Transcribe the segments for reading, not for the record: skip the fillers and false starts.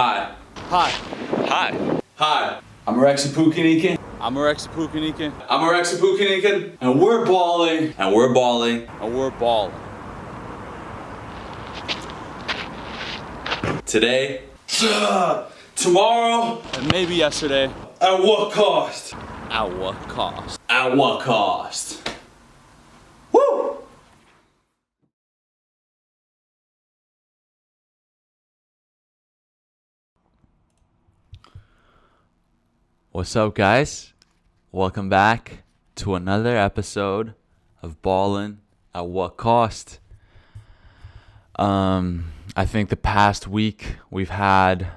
Hi. Hi. Hi. Hi. I'm Rexy Pukinikin. I'm Rexy Pukinikin. I'm Rexy Pukinikin. And we're balling. And we're balling. And we're balling. Today. Tomorrow. And maybe yesterday. At what cost? At what cost? At what cost? Woo! What's up, guys? Welcome back to another episode of Ballin at What Cost. I think the past week we've had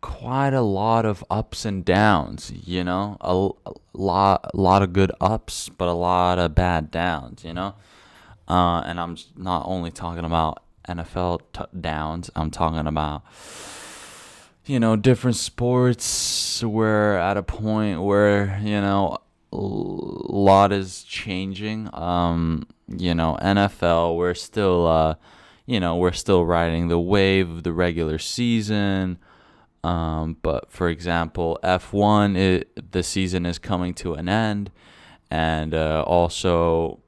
quite a lot of ups and downs, you know, a lot of good ups, but a lot of bad downs, you know. And I'm not only talking about NFL downs. I'm talking about, you know, different sports. We're at a point where, you know, a lot is changing. You know, NFL, we're still riding the wave of the regular season. But for example, F1, the season is coming to an end. And also,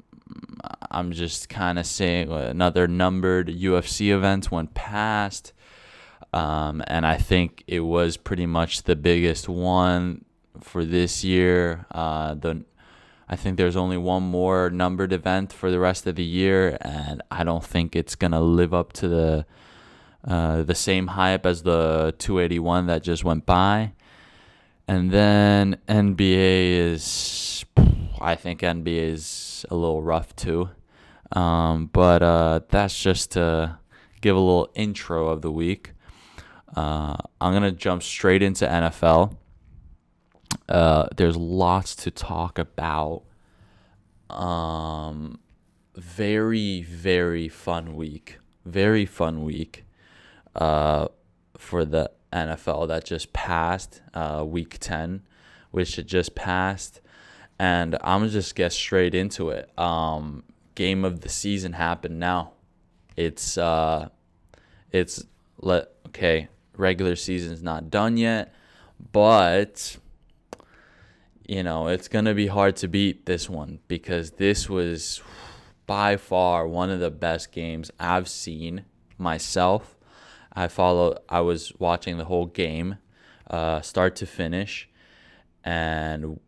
I'm just kind of saying another numbered UFC event went past. And I think it was pretty much the biggest one for this year. I think there's only one more numbered event for the rest of the year, and I don't think it's gonna live up to the same hype as the 281 that just went by. And then I think NBA is a little rough too. But that's just to give a little intro of the week. I'm going to jump straight into NFL. There's lots to talk about. Very, very fun week. Very fun week for the NFL that just passed, week 10, which had just passed. And I'm going to just get straight into it. Game of the season happened now. Regular season's not done yet, but you know, it's going to be hard to beat this one because this was by far one of the best games I've seen myself. I was watching the whole game, start to finish, and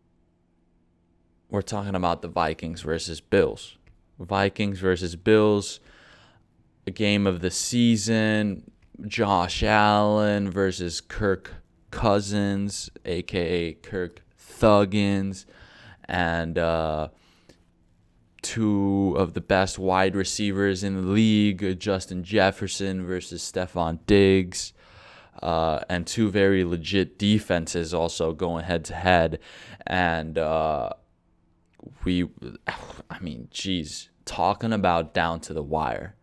we're talking about the Vikings versus Bills. Vikings versus Bills, a game of the season. Josh Allen versus Kirk Cousins, a.k.a. Kirk Thuggins, and two of the best wide receivers in the league, Justin Jefferson versus Stephon Diggs, and two very legit defenses also going head-to-head. And talking about down to the wire.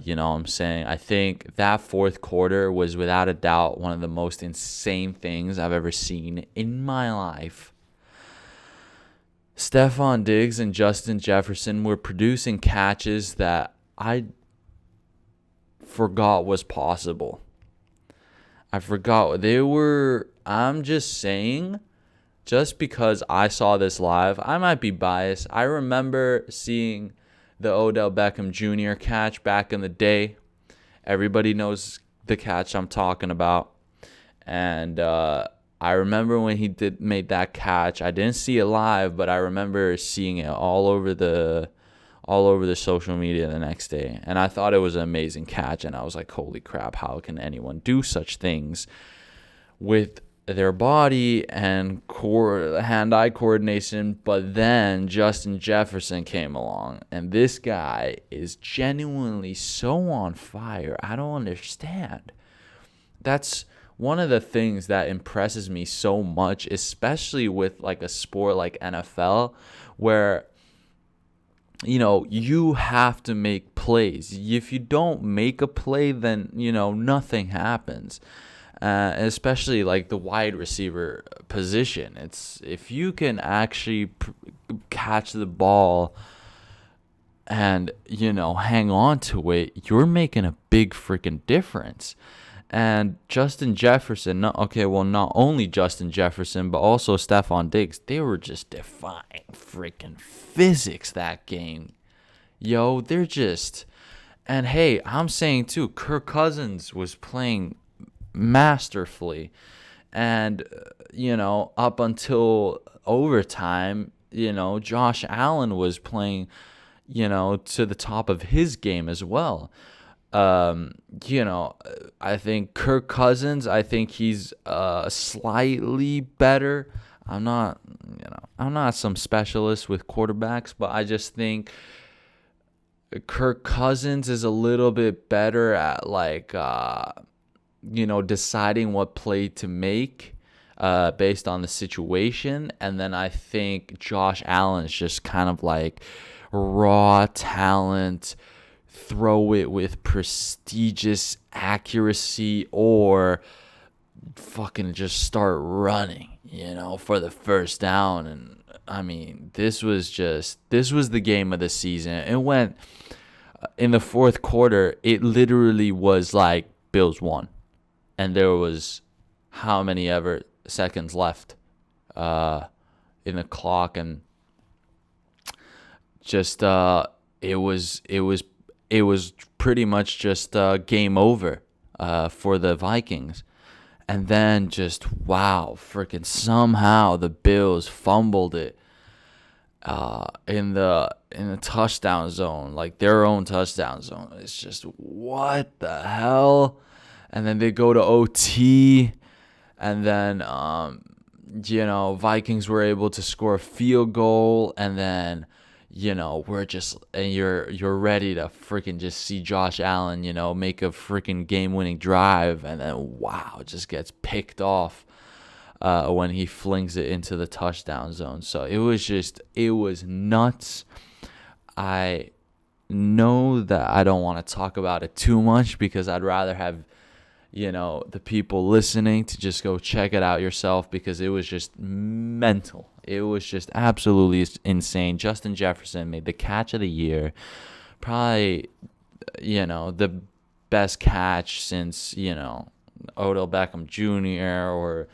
You know what I'm saying? I think that fourth quarter was without a doubt one of the most insane things I've ever seen in my life. Stephon Diggs and Justin Jefferson were producing catches that I forgot was possible. I forgot they were. I'm just saying, just because I saw this live, I might be biased. I remember seeing the Odell Beckham Jr. catch back in the day. Everybody knows the catch I'm talking about. And I remember when he made that catch. I didn't see it live, but I remember seeing it all over the social media the next day. And I thought it was an amazing catch. And I was like, holy crap, how can anyone do such things with their body and hand-eye coordination? But then Justin Jefferson came along, and this guy is genuinely so on fire. I don't understand. That's one of the things that impresses me so much, especially with like a sport like NFL, where, you know, you have to make plays. If you don't make a play, then, you know, nothing happens. Especially like the wide receiver position. It's if you can actually catch the ball and, you know, hang on to it, you're making a big freaking difference. And Justin Jefferson, not only Justin Jefferson, but also Stephon Diggs, they were just defying freaking physics that game. Yo, they're just... And hey, I'm saying too, Kirk Cousins was playing masterfully. And, up until overtime, Josh Allen was playing, to the top of his game as well. I think Kirk Cousins, I think he's slightly better. I'm not some specialist with quarterbacks, but I just think Kirk Cousins is a little bit better at deciding what play to make based on the situation. And then I think Josh Allen is just kind of like raw talent, throw it with prestigious accuracy, or fucking just start running, for the first down. And I mean, this was the game of the season. It went in the fourth quarter, it literally was like Bills won. And there was how many ever seconds left in the clock, and just it was pretty much just game over for the Vikings. And then just, wow, freaking somehow the Bills fumbled it in the touchdown zone, like their own touchdown zone. It's just, what the hell? And then they go to OT, and then Vikings were able to score a field goal, and then we're just, and you're ready to freaking just see Josh Allen, make a freaking game-winning drive, and then wow, it just gets picked off when he flings it into the touchdown zone. So it was nuts. I know that I don't want to talk about it too much because I'd rather have the people listening to just go check it out yourself, because it was just mental. It was just absolutely insane. Justin Jefferson made the catch of the year. Probably, the best catch since, Odell Beckham Jr. or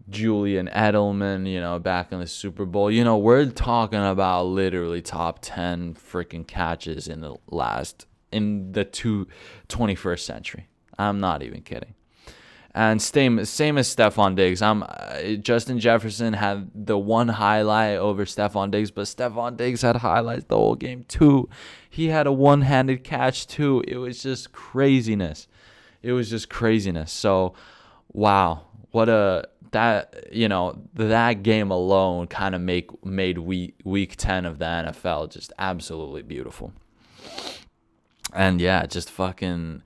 Julian Edelman, back in the Super Bowl. We're talking about literally top 10 freaking catches in the 21st century. I'm not even kidding. And same as Stephon Diggs. Justin Jefferson had the one highlight over Stephon Diggs, but Stephon Diggs had highlights the whole game too. He had a one-handed catch too. It was just craziness. So, wow, that game alone kind of made week 10 of the NFL just absolutely beautiful. And yeah, just fucking.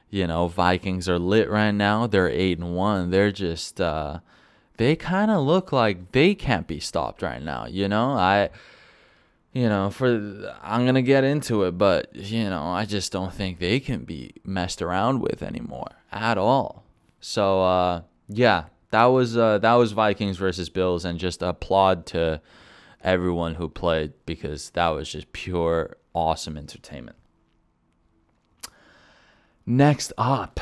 Vikings are lit right now. They're 8-1. They're just, they kind of look like they can't be stopped right now. I'm gonna get into it, but I just don't think they can be messed around with anymore at all. So, yeah, that was Vikings versus Bills, and just applaud to everyone who played, because that was just pure awesome entertainment. Next up,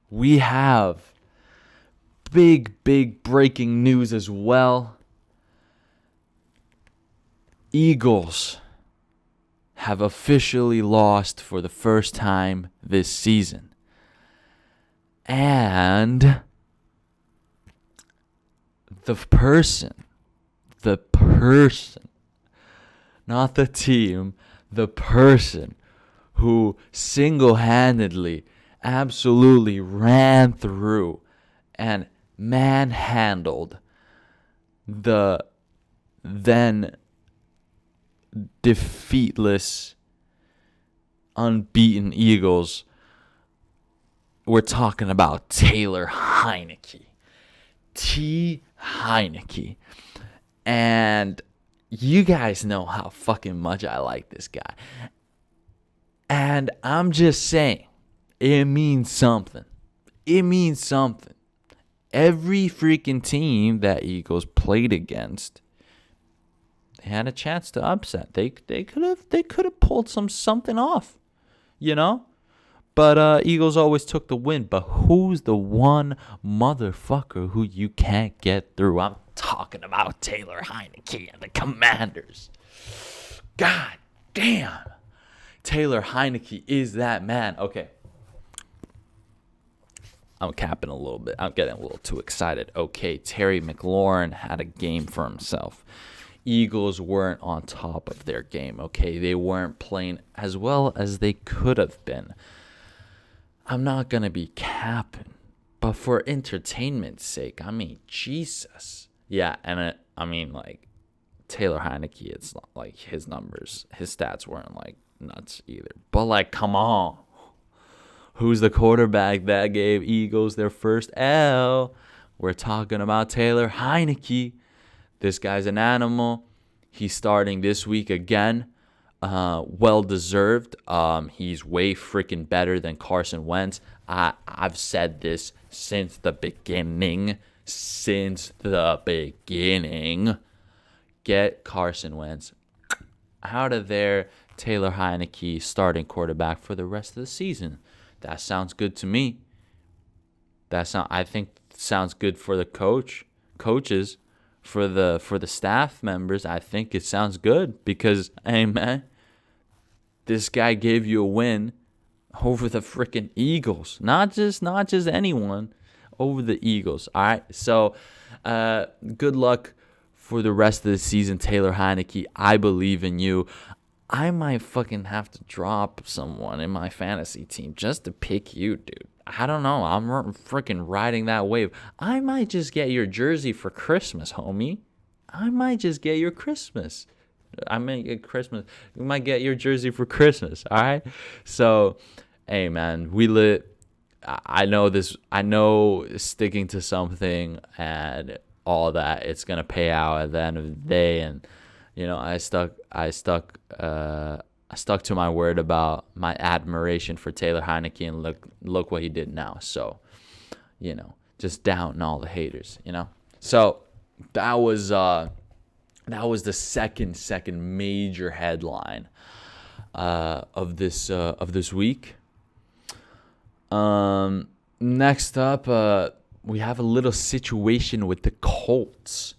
we have big breaking news as well. Eagles have officially lost for the first time this season. And the person, not the team, the person who single-handedly absolutely ran through and manhandled the then defeatless, unbeaten Eagles. We're talking about Taylor Heineke. T. Heineke. And you guys know how fucking much I like this guy. And I'm just saying, it means something. Every freaking team that Eagles played against, they had a chance to upset. They could have pulled something off, But Eagles always took the win. But who's the one motherfucker who you can't get through? I'm talking about Taylor Heineke and the Commanders. God damn. Taylor Heineke is that man. Okay. I'm capping a little bit. I'm getting a little too excited. Okay, Terry McLaurin had a game for himself. Eagles weren't on top of their game, okay? They weren't playing as well as they could have been. I'm not going to be capping, but for entertainment's sake, I mean, Jesus. Yeah, and like, Taylor Heineke, it's not like his numbers, his stats weren't, like, nuts either. But, like, come on. Who's the quarterback that gave Eagles their first L? We're talking about Taylor Heineke. This guy's an animal. He's starting this week again. Well-deserved. He's way freaking better than Carson Wentz. I've said this since the beginning. Get Carson Wentz out of there. Taylor Heineke starting quarterback for the rest of the season. That sounds good to me. I think sounds good for the coaches, for the staff members. I think it sounds good because, hey man, this guy gave you a win over the freaking Eagles. Not just anyone, over the Eagles. All right. So, good luck for the rest of the season, Taylor Heineke. I believe in you. I might fucking have to drop someone in my fantasy team just to pick you, dude. I don't know. I'm freaking riding that wave. I might just get your jersey for Christmas, homie. I might just get your Christmas. I might get Christmas. You might get your jersey for Christmas, all right? So, hey, man, we lit. I know this. I know sticking to something and all that, it's going to pay out at the end of the day. And, you know, I stuck to my word about my admiration for Taylor Heineke, and look what he did now. So, you know, just down all the haters, you know. So that was the second major headline of this week. Next up, we have a little situation with the Colts.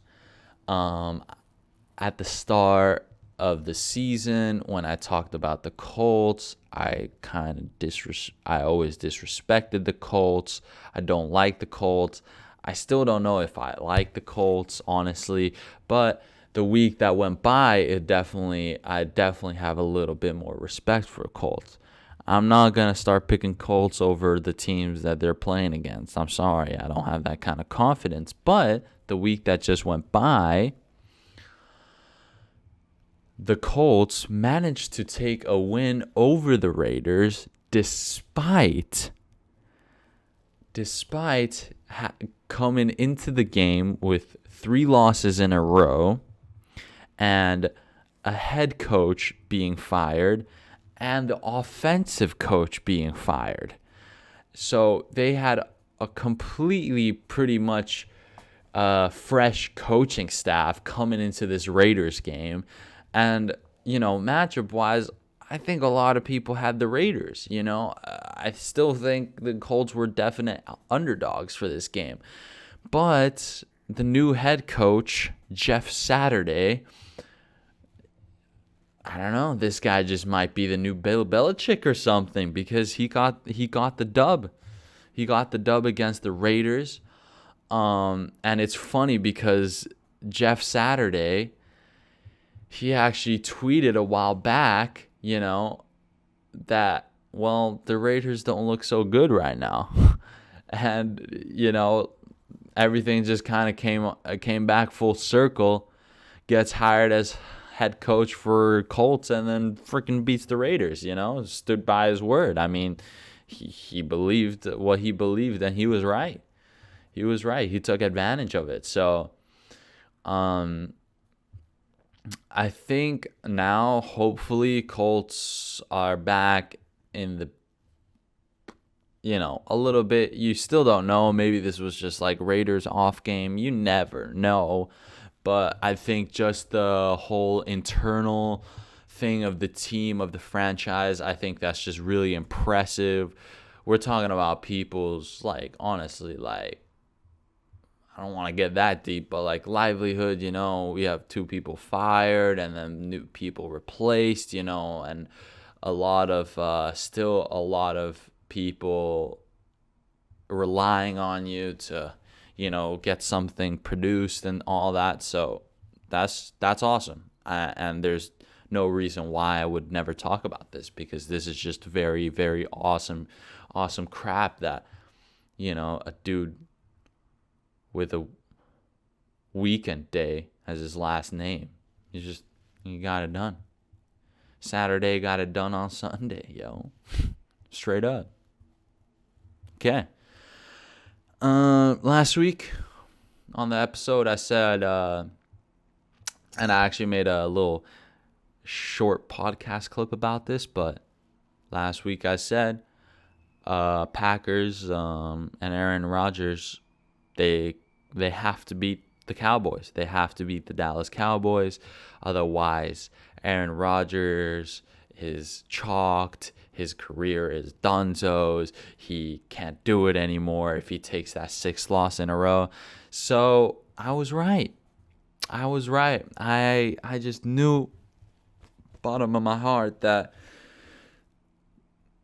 At the start of the season, when I talked about the Colts, I always disrespected the Colts. I don't like the Colts. I still don't know if I like the Colts, honestly. But the week that went by, I definitely have a little bit more respect for Colts. I'm not going to start picking Colts over the teams that they're playing against. I'm sorry. I don't have that kind of confidence. But the week that just went by, the Colts managed to take a win over the Raiders despite coming into the game with 3 losses in a row and a head coach being fired and the offensive coach being fired. So they had a completely pretty much fresh coaching staff coming into this Raiders game. And, you know, matchup-wise, I think a lot of people had the Raiders, you know. I still think the Colts were definite underdogs for this game. But the new head coach, Jeff Saturday, I don't know, this guy just might be the new Bill Belichick or something, because he got the dub. He got the dub against the Raiders. And it's funny because Jeff Saturday, he actually tweeted a while back, you know, that, well, the Raiders don't look so good right now. And, you know, everything just kind of came back full circle, gets hired as head coach for Colts, and then freaking beats the Raiders, you know, stood by his word. I mean, he believed what he believed, and he was right. He was right. He took advantage of it. So, I think now, hopefully, Colts are back in the, you know, a little bit. You still don't know. Maybe this was just like Raiders off game. You never know. But I think just the whole internal thing of the team, of the franchise. I think that's just really impressive. We're talking about people's, like, honestly, like, I don't want to get that deep, but like livelihood, we have 2 people fired and then new people replaced, and still a lot of people relying on you to, get something produced and all that. So that's awesome. And there's no reason why I would never talk about this, because this is just very, very awesome crap that, a dude with a weekend day as his last name. You got it done. Saturday got it done on Sunday, yo. Straight up. Okay. Last week on the episode I said, and I actually made a little short podcast clip about this, but last week I said Packers and Aaron Rodgers, they have to beat the Cowboys. They have to beat the Dallas Cowboys. Otherwise, Aaron Rodgers is chalked. His career is donezo's. He can't do it anymore if he takes that 6th loss in a row. So I was right. I just knew, bottom of my heart, that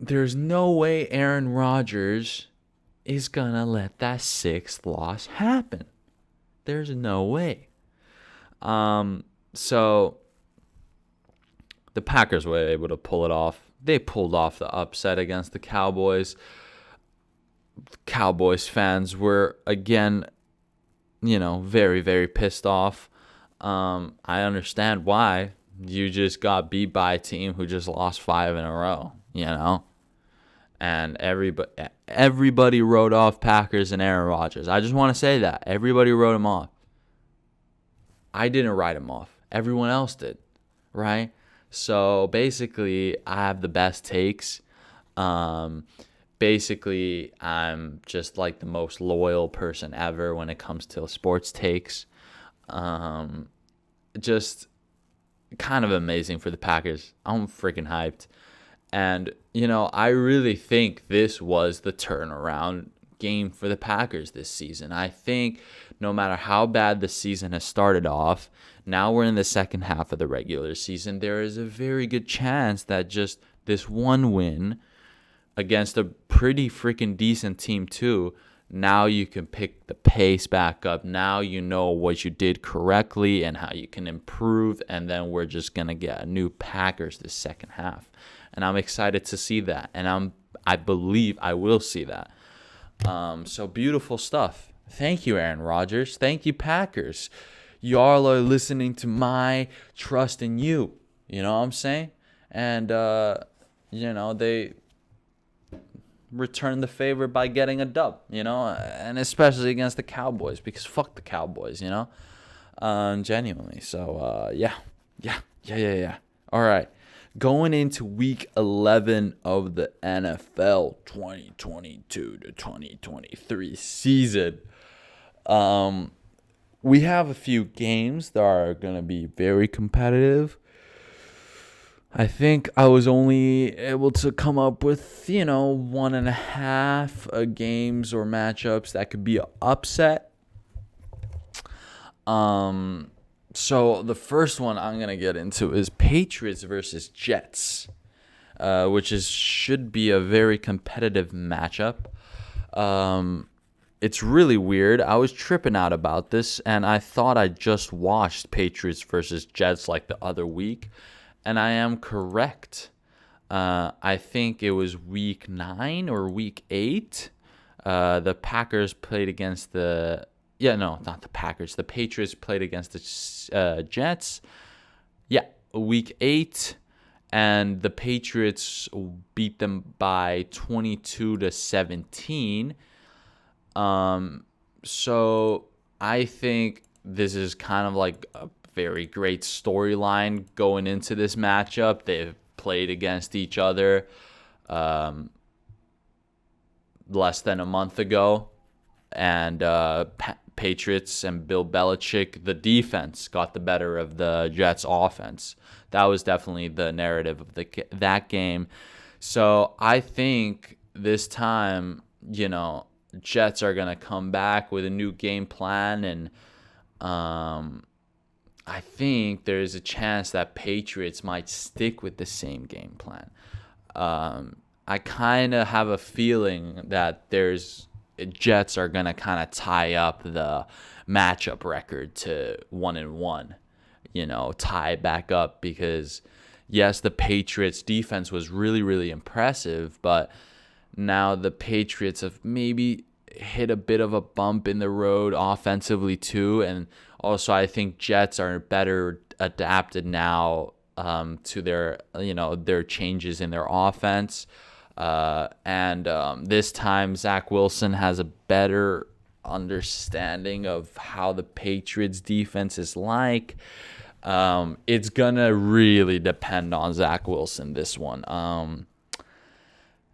there's no way Aaron Rodgers is gonna let that 6th loss happen. There's no way. So the Packers were able to pull it off. They pulled off the upset against the Cowboys. Cowboys fans were, again, very, very pissed off. I understand why. You just got beat by a team who just lost 5 in a row, And everybody wrote off Packers and Aaron Rodgers. I just want to say that. Everybody wrote him off. I didn't write him off. Everyone else did, right? So basically, I have the best takes. Basically, I'm just like the most loyal person ever when it comes to sports takes. Just kind of amazing for the Packers. I'm freaking hyped. And, I really think this was the turnaround game for the Packers this season. I think no matter how bad the season has started off, now we're in the second half of the regular season, there is a very good chance that just this one win against a pretty freaking decent team too, now you can pick the pace back up. Now you know what you did correctly and how you can improve, and then we're just going to get a new Packers this second half. And I'm excited to see that, and I believe I will see that. So beautiful stuff. Thank you, Aaron Rodgers. Thank you, Packers. Y'all are listening to my trust in you. You know what I'm saying? And, they returned the favor by getting a dub, and especially against the Cowboys, because fuck the Cowboys, genuinely. So, yeah. All right. Going into week 11 of the NFL 2022 to 2023 season, we have a few games that are going to be very competitive. I think I was only able to come up with, 1.5 games or matchups that could be an upset. So the first one I'm going to get into is Patriots versus Jets, which should be a very competitive matchup. It's really weird. I was tripping out about this, and I thought I just watched Patriots versus Jets like the other week, and I am correct. I think it was week 9 or week 8. The Packers played against the... Yeah, no, not the Packers. The Patriots played against the Jets. Yeah, week 8. And the Patriots beat them by 22-17. So I think this is kind of like a very great storyline going into this matchup. They've played against each other less than a month ago. And Patriots and Bill Belichick, the defense got the better of the Jets offense. That was definitely the narrative of that game. So I think this time, Jets are going to come back with a new game plan, and I think there's a chance that Patriots might stick with the same game plan. I kind of have a feeling that Jets are going to kind of tie up the matchup record to 1-1, tie back up, because yes, the Patriots defense was really, really impressive, but now the Patriots have maybe hit a bit of a bump in the road offensively too, and also I think Jets are better adapted now to their changes in their offense. And this time Zach Wilson has a better understanding of how the Patriots defense is like. It's gonna really depend on Zach Wilson, this one.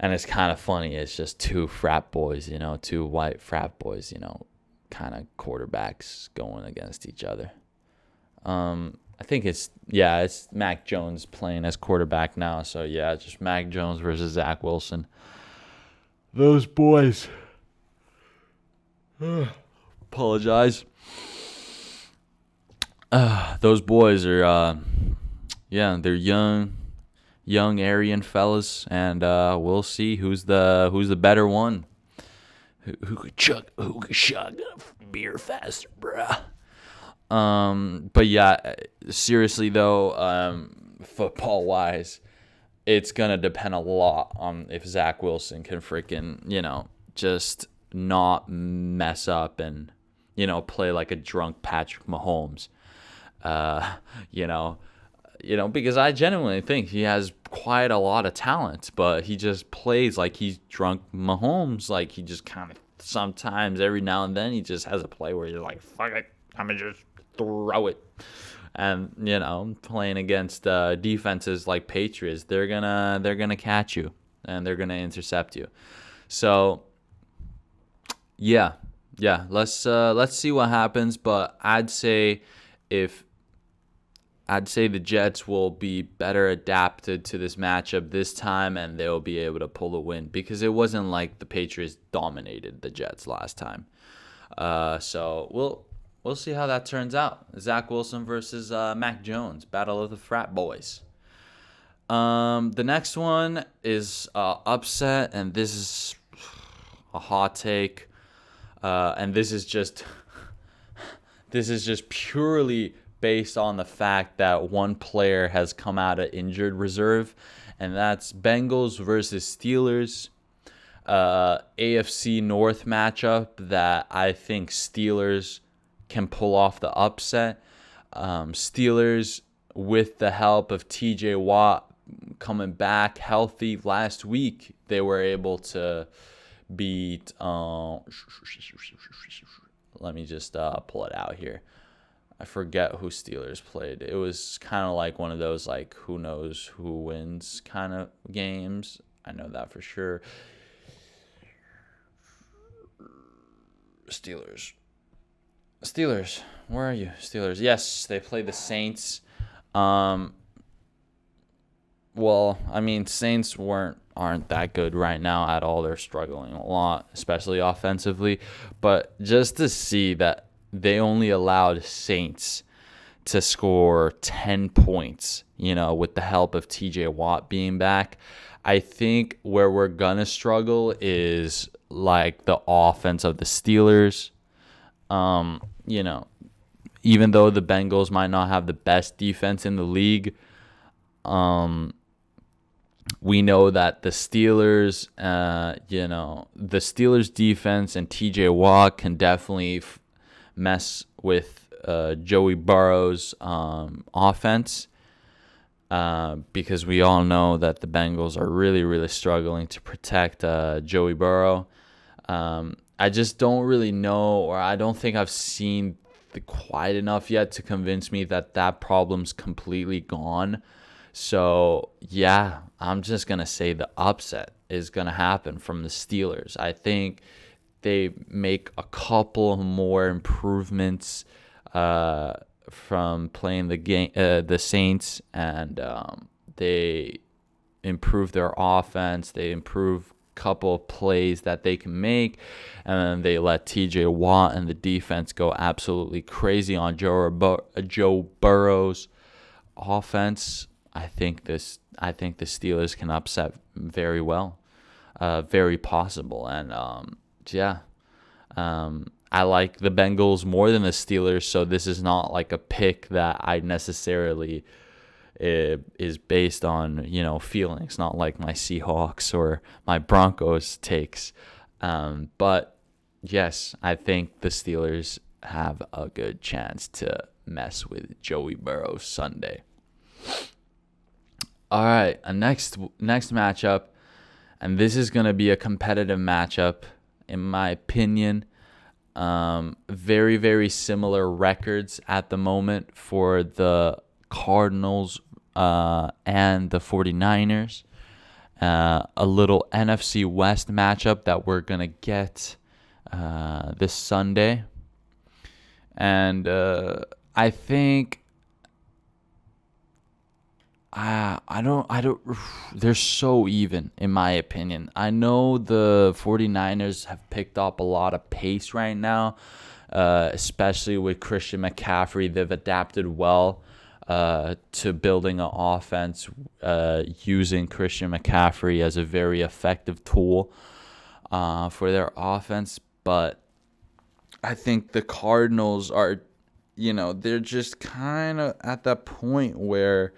And it's kind of funny. It's just two frat boys, two white frat boys, kind of quarterbacks going against each other. I think it's Mac Jones playing as quarterback now. So, yeah, just Mac Jones versus Zach Wilson. Those boys. Apologize. Those boys are, they're young Aryan fellas, and we'll see who's the better one. Who could chug a beer faster, bruh. But yeah, seriously though, football wise, it's gonna depend a lot on if Zach Wilson can freaking, just not mess up and, play like a drunk Patrick Mahomes. Because I genuinely think he has quite a lot of talent, but he just plays like he's drunk Mahomes. Like, he just kind of sometimes, every now and then, he just has a play where you're like, fuck it, I'm going to just throw it. And, playing against defenses like Patriots, they're gonna catch you, and they're going to intercept you. So, yeah, let's see what happens, but I'd say the Jets will be better adapted to this matchup this time, and they'll be able to pull the win, because it wasn't like the Patriots dominated the Jets last time. So we'll see how that turns out. Zach Wilson versus Mac Jones, battle of the frat boys. The next one is upset, and this is a hot take, and this is just purely based on the fact that one player has come out of injured reserve, and that's Bengals versus Steelers. AFC North matchup that I think Steelers can pull off the upset. Steelers, with the help of TJ Watt coming back healthy last week, they were able to beat... let me just pull it out here. I forget who Steelers played. It was kind of like one of those, like, who knows who wins kind of games. I know that for sure. Steelers. Where are you? Steelers. Yes, they played the Saints. Saints aren't that good right now at all. They're struggling a lot, especially offensively. But just to see that they only allowed Saints to score 10 points, with the help of TJ Watt being back. I think where we're going to struggle is like the offense of the Steelers. Even though the Bengals might not have the best defense in the league, we know that the Steelers, the Steelers defense and TJ Watt can definitely mess with Joey Burrow's offense, because we all know that the Bengals are really, really struggling to protect Joey Burrow. I just don't really know, or I don't think I've seen quite enough yet to convince me that problem's completely gone. So, yeah, I'm just going to say the upset is going to happen from the Steelers. I think they make a couple more improvements from playing the Saints, and they improve their offense. They improve a couple of plays that they can make, and then they let T.J. Watt and the defense go absolutely crazy on Joe Burrow's offense. I think the Steelers can upset very well, very possible, and I like the Bengals more than the Steelers, so this is not like a pick that I necessarily is based on, feelings, not like my Seahawks or my Broncos takes. But yes, I think the Steelers have a good chance to mess with Joey Burrow Sunday. All right, next matchup, and this is going to be a competitive matchup, in my opinion. Very, very similar records at the moment for the Cardinals and the 49ers. A little NFC West matchup that we're going to get this Sunday. And I think I don't they're so even, in my opinion. I know the 49ers have picked up a lot of pace right now, especially with Christian McCaffrey. They've adapted well to building an offense using Christian McCaffrey as a very effective tool for their offense. But I think the Cardinals are, they're just kind of at that point where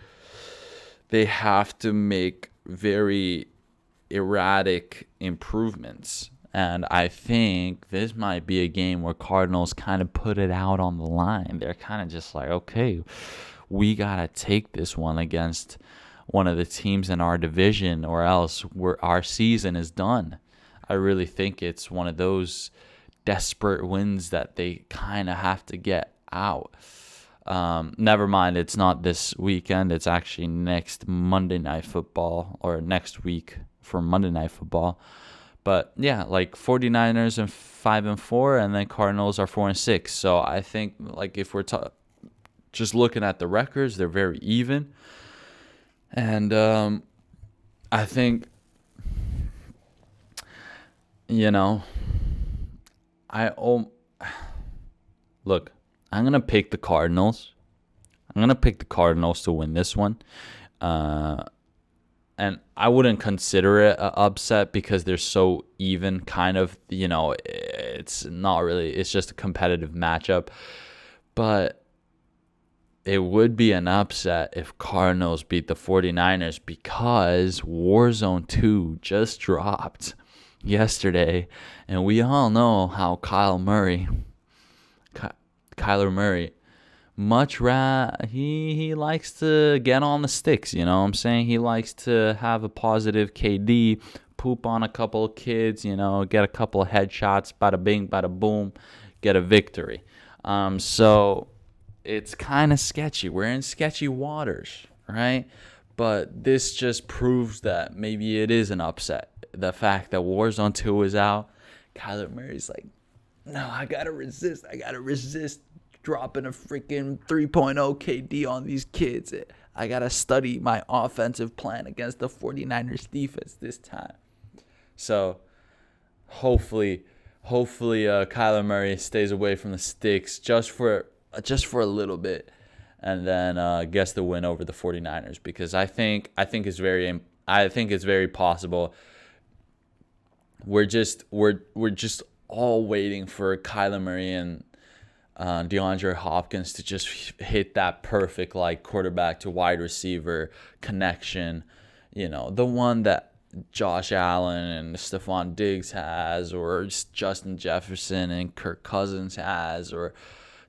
they have to make very erratic improvements. And I think this might be a game where Cardinals kind of put it out on the line. They're kind of just like, okay, we got to take this one against one of the teams in our division, or else our season is done. I really think it's one of those desperate wins that they kind of have to get out. Never mind, it's not this weekend. It's actually next Monday Night Football, or next week for Monday Night Football. But yeah, like 49ers and 5-4, and then Cardinals are 4-6. So I think, like, if we're just looking at the records, they're very even. And I think, look, I'm going to pick the Cardinals. I'm going to pick the Cardinals to win this one. And I wouldn't consider it an upset because they're so even, kind of, it's not really, it's just a competitive matchup. But it would be an upset if Cardinals beat the 49ers, because Warzone 2 just dropped yesterday. And we all know how Kyler Murray, he likes to get on the sticks, you know what I'm saying? He likes to have a positive KD, poop on a couple of kids, get a couple of headshots, bada bing, bada boom, get a victory. So it's kind of sketchy. We're in sketchy waters, right? But this just proves that maybe it is an upset. The fact that Warzone 2 is out, Kyler Murray's like, no, I gotta resist dropping a freaking 3.0 KD on these kids. I gotta study my offensive plan against the 49ers defense this time. So hopefully Kyler Murray stays away from the sticks just for a little bit, and then gets the win over the 49ers, because I think it's very possible. We're just all waiting for Kyler Murray and DeAndre Hopkins to just hit that perfect, like, quarterback to wide receiver connection, the one that Josh Allen and Stephon Diggs has, or Justin Jefferson and Kirk Cousins has, or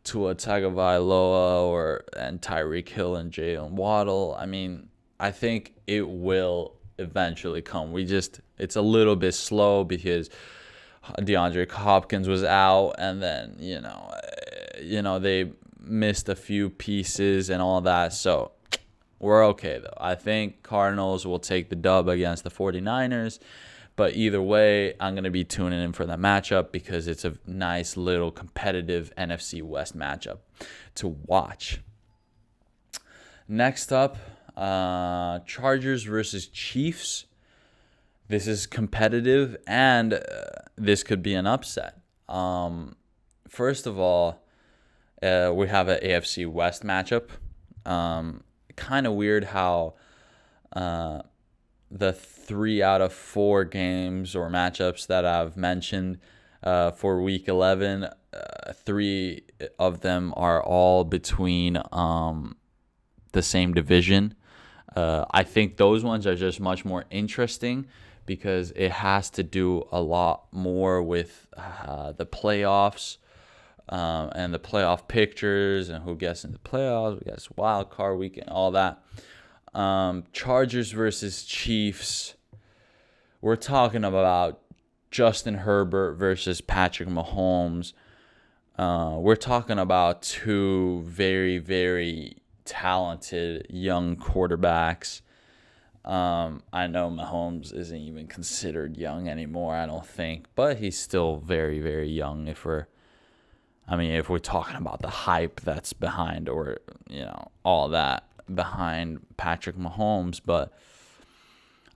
Tua Tagovailoa and Tyreek Hill and Jalen Waddle. I mean, I think it will eventually come. It's a little bit slow because DeAndre Hopkins was out, and then they missed a few pieces and all that. So we're okay though. I think Cardinals will take the dub against the 49ers, But either way, I'm going to be tuning in for that matchup because it's a nice little competitive NFC West matchup to watch. Next up, Chargers versus Chiefs. This is competitive, and this could be an upset. First of all, we have an AFC West matchup. Kind of weird how the 3 out of 4 games or matchups that I've mentioned for Week 11, 3 of them are all between the same division. I think those ones are just much more interesting because it has to do a lot more with the playoffs and the playoff pictures and who gets in the playoffs, who gets wild card weekend, all that. Chargers versus Chiefs. We're talking about Justin Herbert versus Patrick Mahomes. We're talking about 2 very, very talented young quarterbacks. I know Mahomes isn't even considered young anymore, I don't think, but he's still very, very young if we're talking about the hype that's behind, or all that behind Patrick Mahomes. But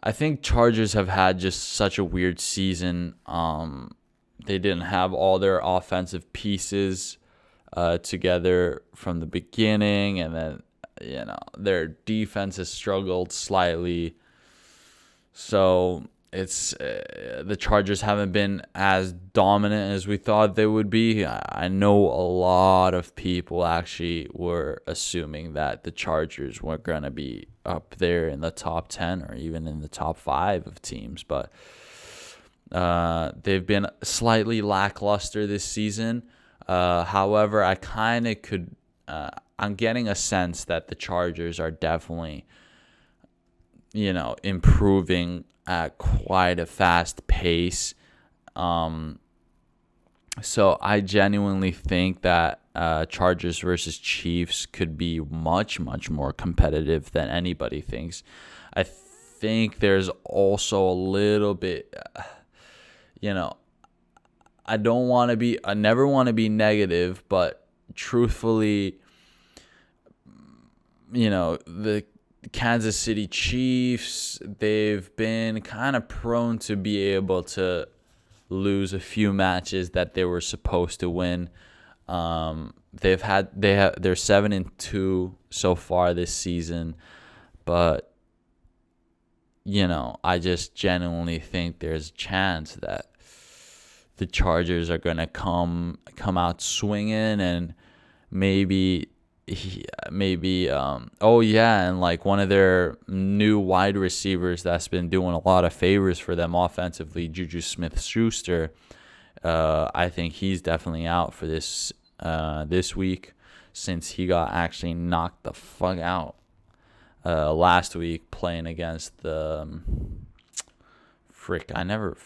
I think Chargers have had just such a weird season. They didn't have all their offensive pieces together from the beginning, and then their defense has struggled slightly. So it's the Chargers haven't been as dominant as we thought they would be. I know a lot of people actually were assuming that the Chargers weren't going to be up there in the top 10 or even in the top 5 of teams, but they've been slightly lackluster this season. However, I kind of could I'm getting a sense that the Chargers are definitely improving at quite a fast pace. So I genuinely think that Chargers versus Chiefs could be much, much more competitive than anybody thinks. I think there's also a little bit, I never want to be negative, but truthfully, the Kansas City Chiefs, they've been kind of prone to be able to lose a few matches that they were supposed to win. They're 7-2 so far this season, but I just genuinely think there's a chance that the Chargers are gonna come out swinging, and maybe and like one of their new wide receivers that's been doing a lot of favors for them offensively, Juju Smith-Schuster, I think he's definitely out for this week, since he got actually knocked the fuck out last week playing against the I never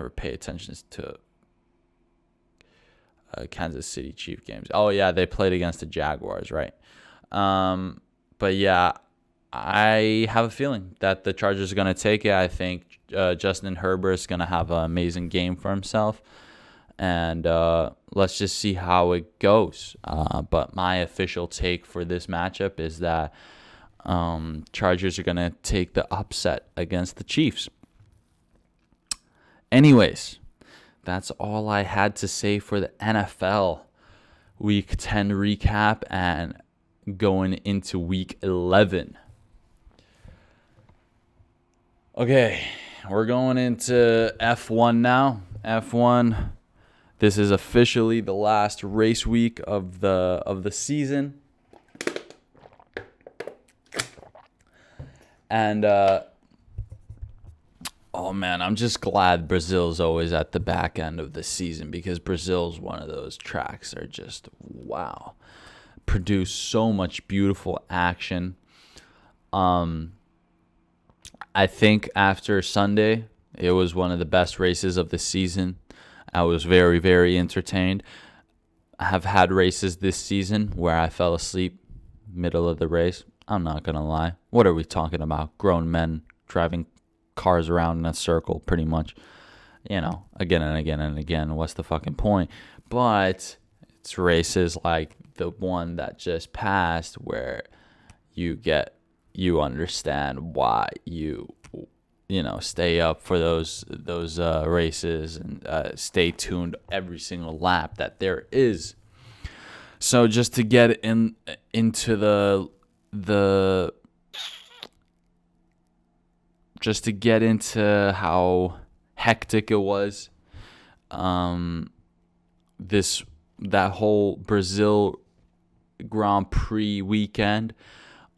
pay attention to Kansas City Chief games. Oh yeah, they played against the Jaguars, right? But yeah, I have a feeling that the Chargers are going to take it. I think Justin Herbert is going to have an amazing game for himself, and let's just see how it goes. But my official take for this matchup is that Chargers are going to take the upset against the Chiefs. Anyways, that's all I had to say for the NFL Week 10 recap and going into Week 11. Okay, we're going into F1 now. F1, this is officially the last race week of the season. And oh man, I'm just glad Brazil's always at the back end of the season, because Brazil's one of those tracks that are just, wow, produce so much beautiful action. I think after Sunday, it was one of the best races of the season. I was very, very entertained. I have had races this season where I fell asleep middle of the race. I'm not going to lie. What are we talking about? Grown men driving cars around in a circle pretty much, again and again and again. What's the fucking point? But it's races like the one that just passed where you understand why you stay up for those races and stay tuned every single lap that there is. So just to get into just to get into how hectic it was, that whole Brazil Grand Prix weekend.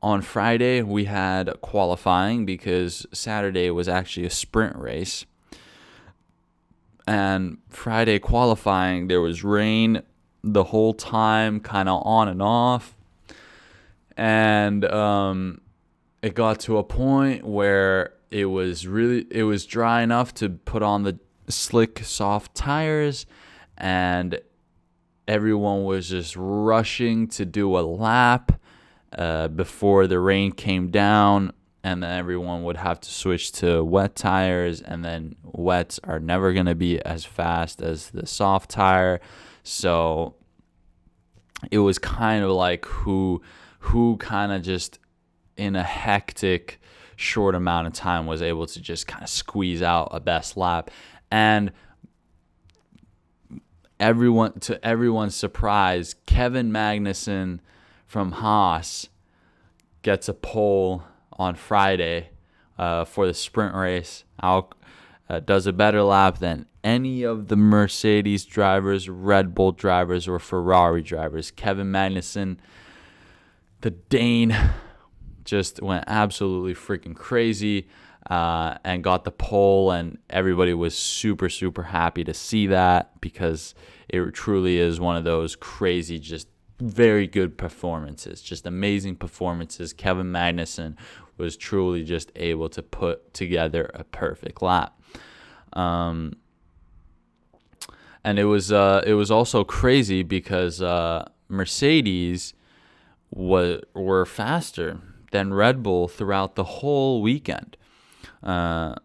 On Friday, we had qualifying because Saturday was actually a sprint race. And Friday qualifying, there was rain the whole time, kind of on and off. And it got to a point where it was dry enough to put on the slick, soft tires. And everyone was just rushing to do a lap before the rain came down, and then everyone would have to switch to wet tires, and then wets are never going to be as fast as the soft tire. So it was kind of like who kind of just in a hectic short amount of time was able to just kind of squeeze out a best lap. And to everyone's surprise, Kevin Magnussen from Haas gets a pole on Friday for the sprint race. Does a better lap than any of the Mercedes drivers, Red Bull drivers, or Ferrari drivers. Kevin Magnussen, the Dane, just went absolutely freaking crazy and got the pole, and everybody was super, super happy to see that because it truly is one of those crazy, just very good performances, just amazing performances. Kevin Magnussen was truly just able to put together a perfect lap. And it was also crazy because Mercedes were faster than Red Bull throughout the whole weekend. Going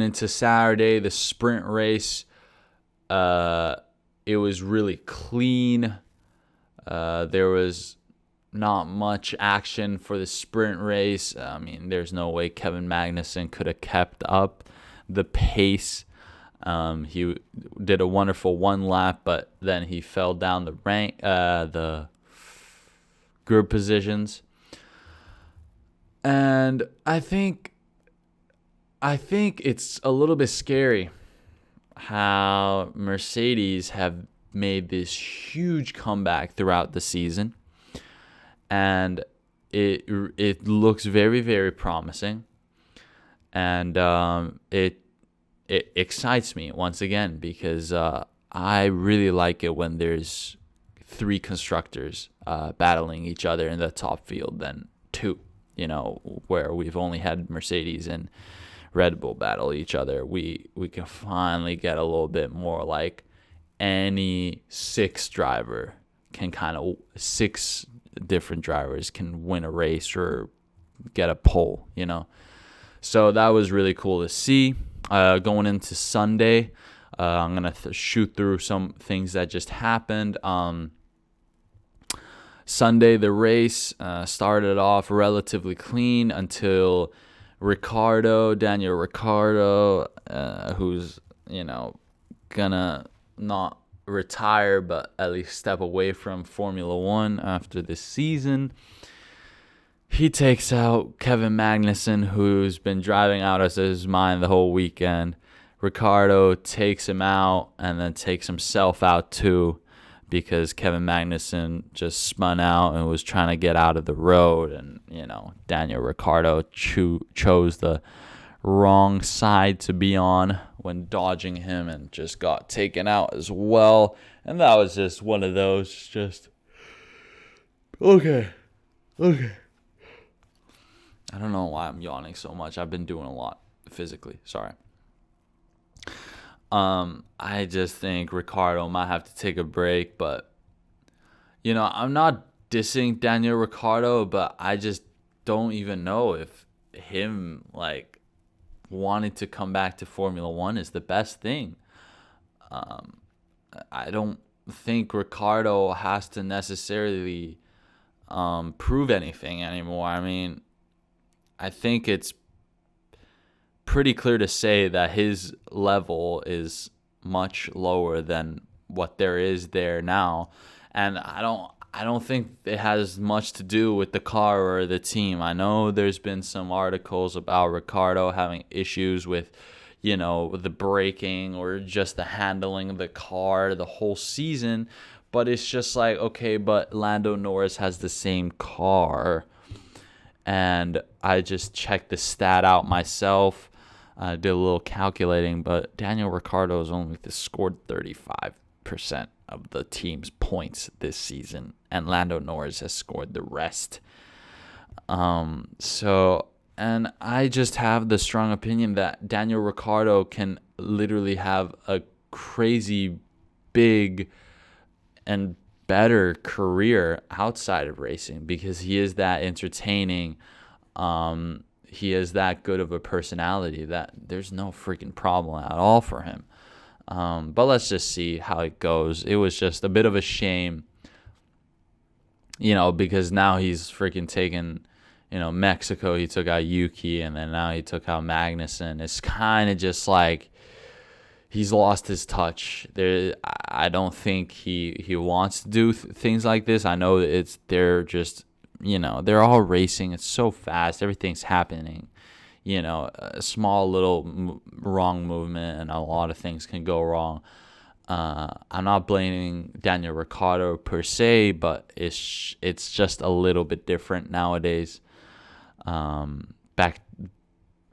into Saturday, the sprint race, it was really clean. There was not much action for the sprint race. I mean, there's no way Kevin Magnussen could have kept up the pace. He did a wonderful one lap, but then he fell down the grid positions. And I think it's a little bit scary how Mercedes have made this huge comeback throughout the season, and it looks very, very promising, and it excites me once again because I really like it when there's three constructors battling each other in the top field than two. Where we've only had Mercedes and Red Bull battle each other. We can finally get a little bit more like any six different drivers can win a race or get a pole, So that was really cool to see. Going into Sunday, I'm going to shoot through some things that just happened. Sunday, the race started off relatively clean until Daniel Ricciardo, who's, gonna not retire, but at least step away from Formula One after this season. He takes out Kevin Magnussen, who's been driving out of his mind the whole weekend. Ricciardo takes him out and then takes himself out too, because Kevin Magnussen just spun out and was trying to get out of the road. And, Daniel Ricciardo chose the wrong side to be on when dodging him and just got taken out as well. And that was just one of those just, okay. I don't know why I'm yawning so much. I've been doing a lot physically. Sorry. I just think Ricciardo might have to take a break, but I'm not dissing Daniel Ricciardo, but I just don't even know if him wanting to come back to Formula One is the best thing. I don't think Ricardo has to necessarily prove anything anymore. I mean, I think it's pretty clear to say that his level is much lower than what there is there now, and I don't think it has much to do with the car or the team. I know there's been some articles about Ricardo having issues with, the braking or just the handling of the car the whole season, but it's just like, okay, but Lando Norris has the same car. And I just checked the stat out myself. I did a little calculating, but Daniel Ricciardo has only scored 35% of the team's points this season, and Lando Norris has scored the rest. And I just have the strong opinion that Daniel Ricciardo can literally have a crazy big and better career outside of racing because he is that entertaining. He is that good of a personality that there's no freaking problem at all for him. But let's just see how it goes. It was just a bit of a shame, because now he's freaking taken, Mexico, he took out Yuki, and then now he took out Magnussen. It's kind of just like he's lost his touch. I don't think he wants to do things like this. I know they're just, they're all racing. It's so fast. Everything's happening. A small little wrong movement and a lot of things can go wrong. I'm not blaming Daniel Ricciardo per se, but it's just a little bit different nowadays. Back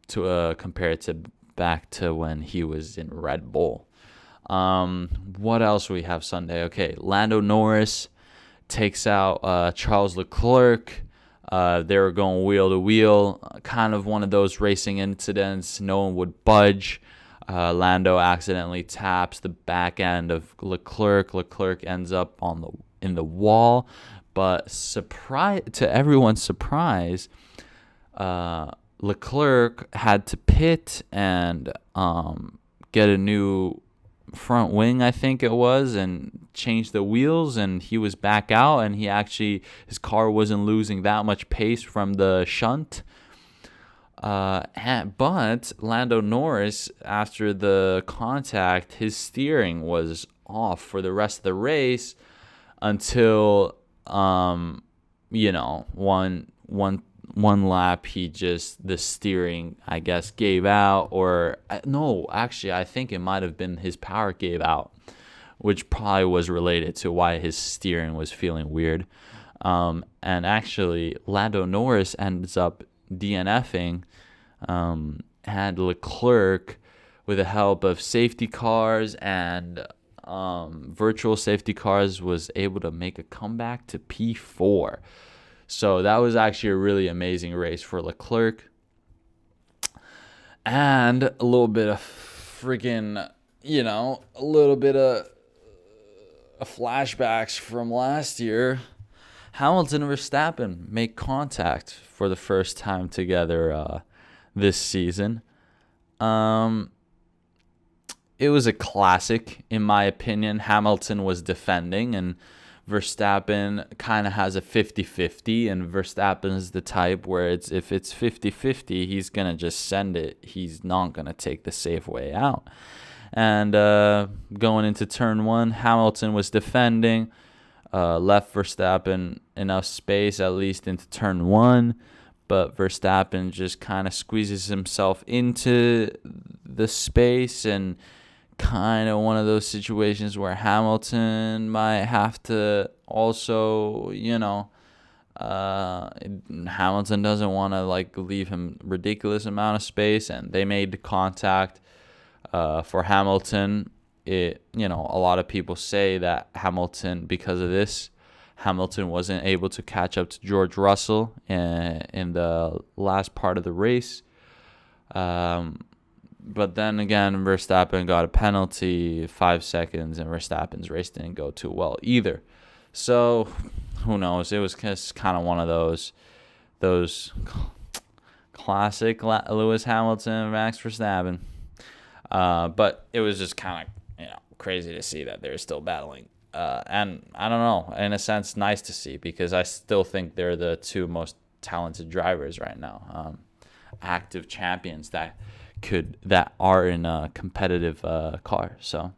to compared to back to when he was in Red Bull. What else we have Sunday? Okay, Lando Norris takes out Charles Leclerc. They were going wheel to wheel, kind of one of those racing incidents. No one would budge. Lando accidentally taps the back end of Leclerc. Leclerc ends up in the wall, but to everyone's surprise, Leclerc had to pit and get a new front wing, I think it was, and change the wheels, and he was back out, and his car wasn't losing that much pace from the shunt. But Lando Norris, after the contact, his steering was off for the rest of the race until one lap the steering, I guess, gave out, or no, actually I think it might have been his power gave out, which probably was related to why his steering was feeling weird. And actually Lando Norris ends up DNFing, had Leclerc, with the help of safety cars and virtual safety cars, was able to make a comeback to P4. So that was actually a really amazing race for Leclerc. And a little bit of freaking, a little bit of flashbacks from last year. Hamilton and Verstappen make contact for the first time together this season. It was a classic, in my opinion. Hamilton was defending, and Verstappen kind of has a 50-50, and Verstappen is the type where if it's 50-50, he's going to just send it. He's not going to take the safe way out. And going into turn one, Hamilton was defending, left Verstappen enough space, at least into turn one, but Verstappen just kind of squeezes himself into the space, and kind of one of those situations where Hamilton might have to also, Hamilton doesn't want to leave him ridiculous amount of space, and they made contact. For Hamilton, a lot of people say that Hamilton, because of this, Hamilton wasn't able to catch up to George Russell in the last part of the race. But then again, Verstappen got a penalty, 5 seconds, and Verstappen's race didn't go too well either. So, who knows? It was just kind of one of those Classic Lewis Hamilton, Max Verstappen. But it was just kind of crazy to see that they're still battling. And I don't know, in a sense, nice to see because I still think they're the two most talented drivers right now, active champions that are in a competitive car. So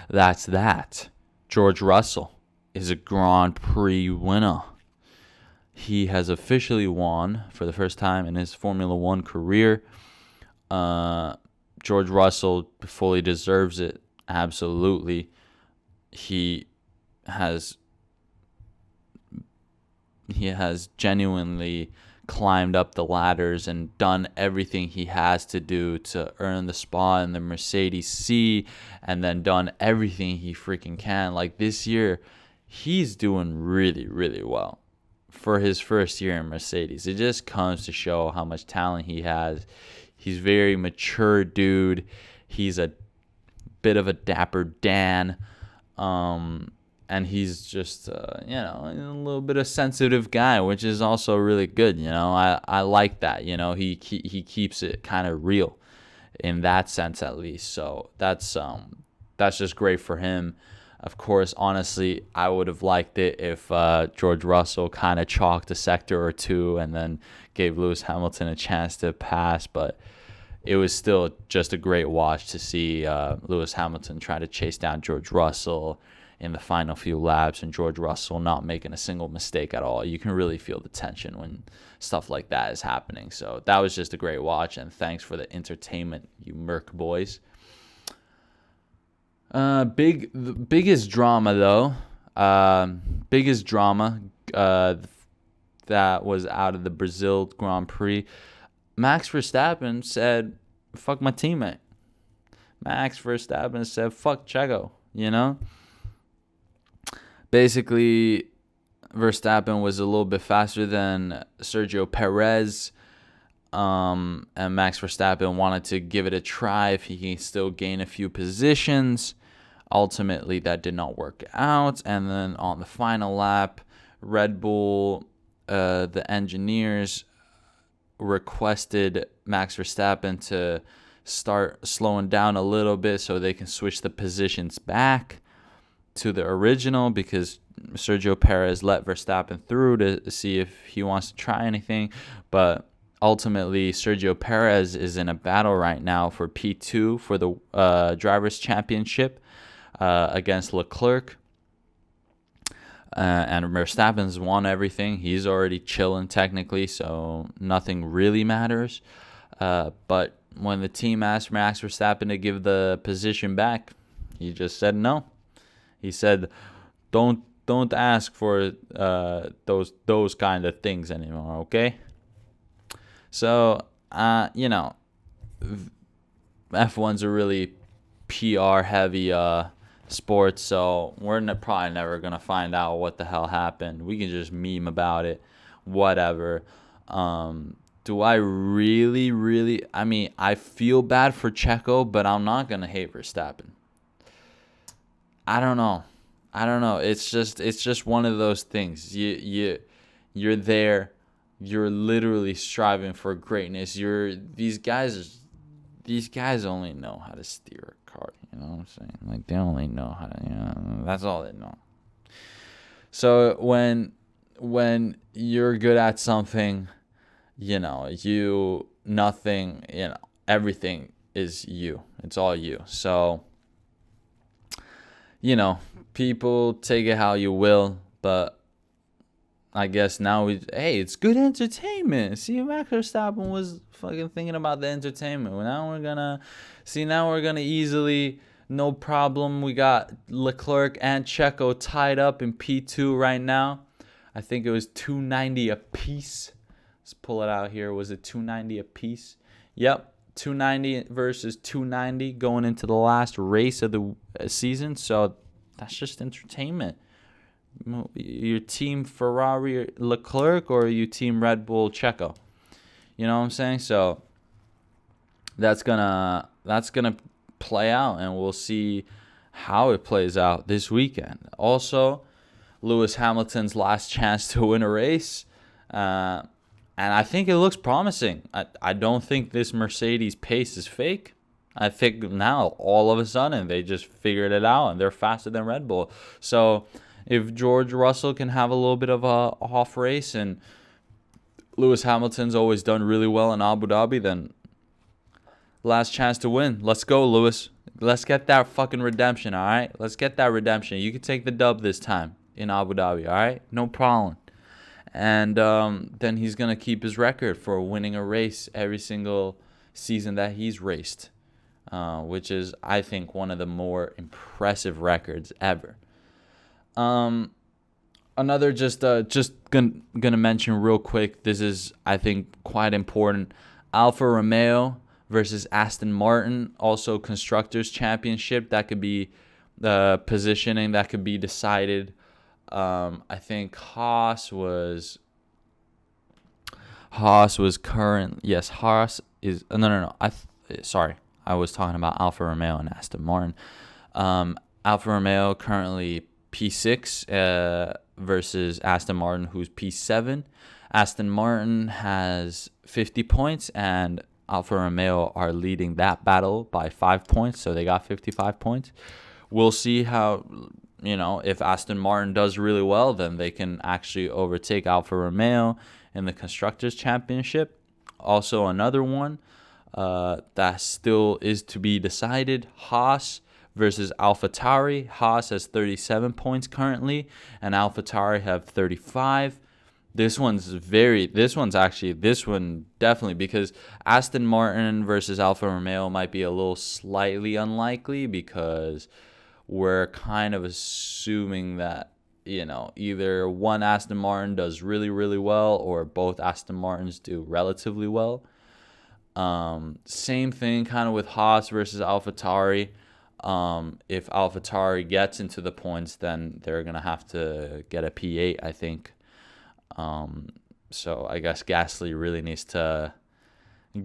that's that. George Russell is a Grand Prix winner. He has officially won for the first time in his Formula One career. George Russell fully deserves it. Absolutely. He has genuinely climbed up the ladders and done everything he has to do to earn the spot in the Mercedes C, and then done everything he freaking can. Like this year, he's doing really, really well for his first year in Mercedes. It just comes to show how much talent he has. He's a very mature dude. He's a bit of a dapper Dan. And he's just, a little bit of sensitive guy, which is also really good. I like that. He keeps it kind of real in that sense, at least. So that's just great for him. Of course, honestly, I would have liked it if George Russell kind of chalked a sector or two and then gave Lewis Hamilton a chance to pass. But it was still just a great watch to see Lewis Hamilton try to chase down George Russell in the final few laps, and George Russell not making a single mistake at all. You can really feel the tension when stuff like that is happening. So that was just a great watch, and thanks for the entertainment, you Merc boys. The biggest drama, though, that was out of the Brazil Grand Prix. Max Verstappen said, fuck my teammate. Max Verstappen said, fuck Checo, Basically, Verstappen was a little bit faster than Sergio Perez, and Max Verstappen wanted to give it a try if he can still gain a few positions. Ultimately, that did not work out, and then on the final lap, Red Bull, the engineers, requested Max Verstappen to start slowing down a little bit so they can switch the positions back to the original, because Sergio Perez let Verstappen through to see if he wants to try anything. But ultimately, Sergio Perez is in a battle right now for P2 for the Drivers' Championship against Leclerc. And Verstappen's won everything. He's already chilling technically, so nothing really matters. But when the team asked Max Verstappen to give the position back, he just said no. He said, "Don't ask for those kind of things anymore, okay?" So, F1's a really PR heavy sport, so we're probably never gonna find out what the hell happened. We can just meme about it, whatever. Do I really? I mean, I feel bad for Checo, but I'm not gonna hate Verstappen. I don't know. It's just one of those things. You're there. You're literally striving for greatness. These guys only know how to steer a car. You know what I'm saying? Like, they only know how to. That's all they know. So when you're good at something, everything is you. It's all you. So, people take it how you will, but I guess now it's good entertainment. See, Max Verstappen was fucking thinking about the entertainment. Now we're gonna easily, no problem. We got Leclerc and Checo tied up in P2 right now. I think it was 290 apiece. Let's pull it out here. Was it 290 apiece? Yep. 290 versus 290 going into the last race of the season. So that's just entertainment. Your team Ferrari Leclerc, or you team Red Bull Checo? You know what I'm saying? So that's gonna play out, and we'll see how it plays out this weekend. Also, Lewis Hamilton's last chance to win a race. And I think it looks promising. I don't think this Mercedes pace is fake. I think now all of a sudden they just figured it out and they're faster than Red Bull. So if George Russell can have a little bit of a off race, and Lewis Hamilton's always done really well in Abu Dhabi, then last chance to win. Let's go, Lewis. Let's get that fucking redemption, all right? Let's get that redemption. You can take the dub this time in Abu Dhabi, all right? No problem. And then he's going to keep his record for winning a race every single season that he's raced, which is, I think, one of the more impressive records ever. Another just gonna mention real quick. This is, I think, quite important. Alfa Romeo versus Aston Martin, also Constructors Championship. That could be the positioning that could be decided. I think Haas was current. Yes, Haas is. No. Sorry, I was talking about Alfa Romeo and Aston Martin. Alfa Romeo currently P6 versus Aston Martin, who's P7. Aston Martin has 50 points, and Alfa Romeo are leading that battle by 5 points, so they got 55 points. We'll see how, if Aston Martin does really well, then they can actually overtake Alfa Romeo in the Constructors' Championship. Also, another one that still is to be decided, Haas versus AlphaTauri. Haas has 37 points currently, and AlphaTauri have 35. This one definitely, because Aston Martin versus Alfa Romeo might be a little slightly unlikely, because we're kind of assuming that, either one Aston Martin does really, really well, or both Aston Martins do relatively well. Same thing kind of with Haas versus AlphaTauri. If AlphaTauri gets into the points, then they're going to have to get a P8, I think. So I guess Gasly really needs to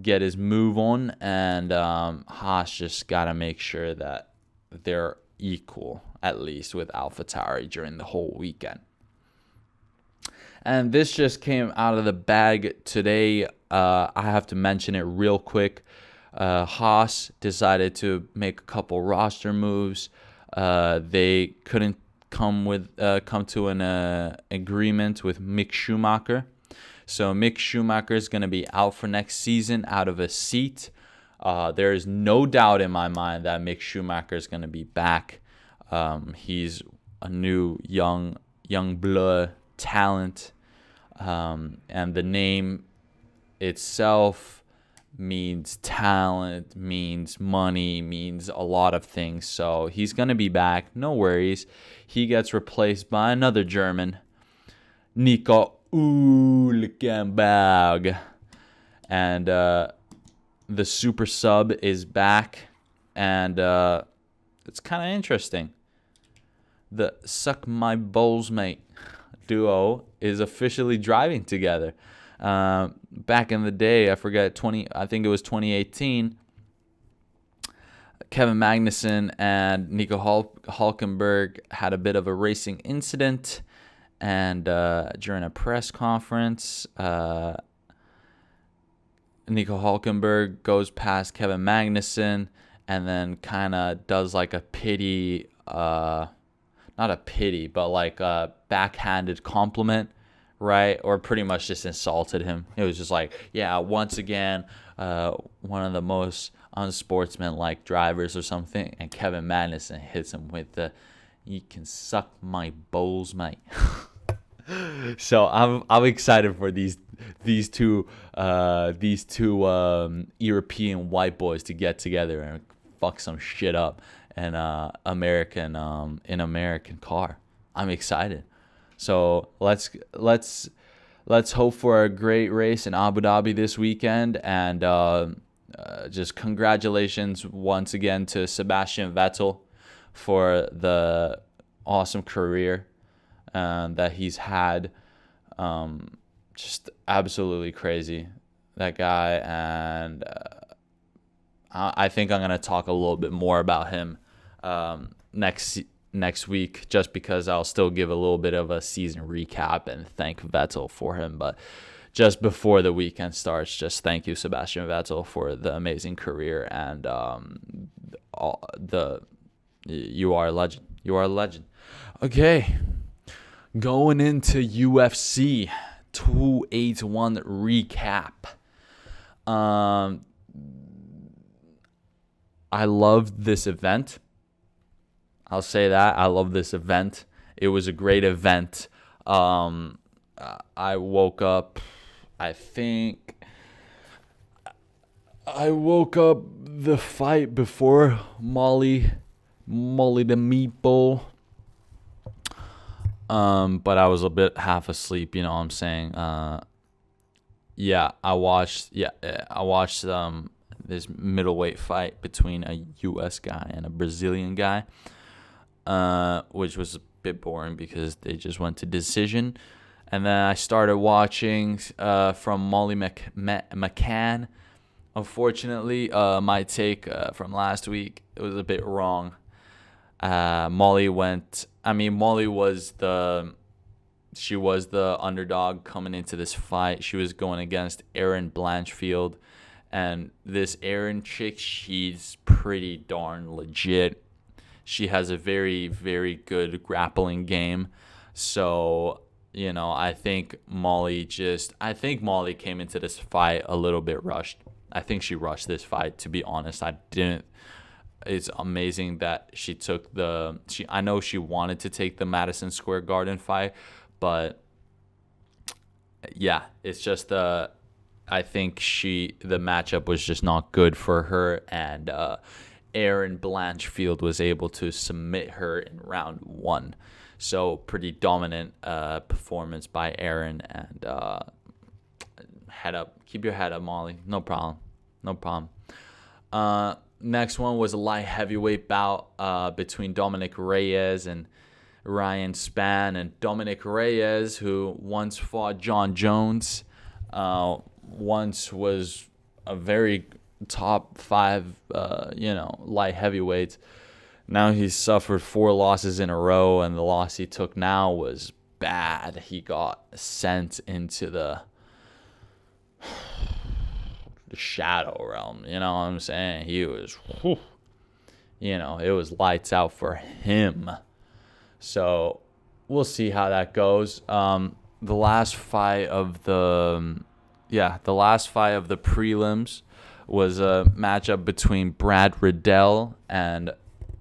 get his move on, and Haas just got to make sure that they're equal, at least, with AlphaTauri during the whole weekend. And this just came out of the bag today. I have to mention it real quick. Haas decided to make a couple roster moves. They couldn't come to an agreement with Mick Schumacher. So Mick Schumacher is going to be out for next season, out of a seat. There is no doubt in my mind that Mick Schumacher is going to be back. He's a new young blood talent, and the name itself means talent, means money, means a lot of things. So he's going to be back. No worries. He gets replaced by another German, Nico Hülkenberg. And the super sub is back. And it's kind of interesting. The Suck My Balls Mate duo is officially driving together. Back in the day, I think it was 2018, Kevin Magnussen and Nico Hülkenberg had a bit of a racing incident, and during a press conference, Nico Hülkenberg goes past Kevin Magnussen and then kind of does like a pity, not a pity, but like a backhanded compliment, right? Or pretty much just insulted him. It was just like, yeah, once again, one of the most unsportsmanlike drivers or something. And Kevin Magnussen hits him with the, "You can suck my balls, mate." So I'm excited for these two European white boys to get together and fuck some shit up in American car. I'm excited. So let's hope for a great race in Abu Dhabi this weekend, and just congratulations once again to Sebastian Vettel for the awesome career that he's had. Just absolutely crazy, that guy, and I think I'm gonna talk a little bit more about him next week, just because I'll still give a little bit of a season recap and thank Vettel for him. But just before the weekend starts, just thank you, Sebastian Vettel, for the amazing career, and you are a legend. You are a legend. Okay, going into UFC 281 recap. I loved this event. I'll say that. I love this event. It was a great event. I woke up, I think I woke up the fight before Molly the Meatball. But I was a bit half asleep, you know what I'm saying? I watched this middleweight fight between a US guy and a Brazilian guy, which was a bit boring because they just went to decision. And then I started watching from Molly McCann. Unfortunately, my take from last week, it was a bit wrong. Molly was the underdog coming into this fight. She was going against Erin Blanchfield. And this Erin chick, she's pretty darn legit. She has a very, very good grappling game. So, you know, I think Molly came into this fight a little bit rushed. I think she rushed this fight, to be honest. It's amazing that she took I know she wanted to take the Madison Square Garden fight, but yeah, it's just I think the matchup was just not good for her, and Erin Blanchfield was able to submit her in round 1. So pretty dominant performance by Erin, and head up. Keep your head up, Molly. No problem. Next one was a light heavyweight bout between Dominic Reyes and Ryan Spann. And Dominic Reyes, who once fought John Jones, once was a very top 5, light heavyweight. Now he's suffered 4 losses in a row, and the loss he took now was bad. He got sent into the shadow realm. You know what I'm saying? He was, it was lights out for him. So we'll see how that goes. The last fight of the prelims was a matchup between Brad Riddell and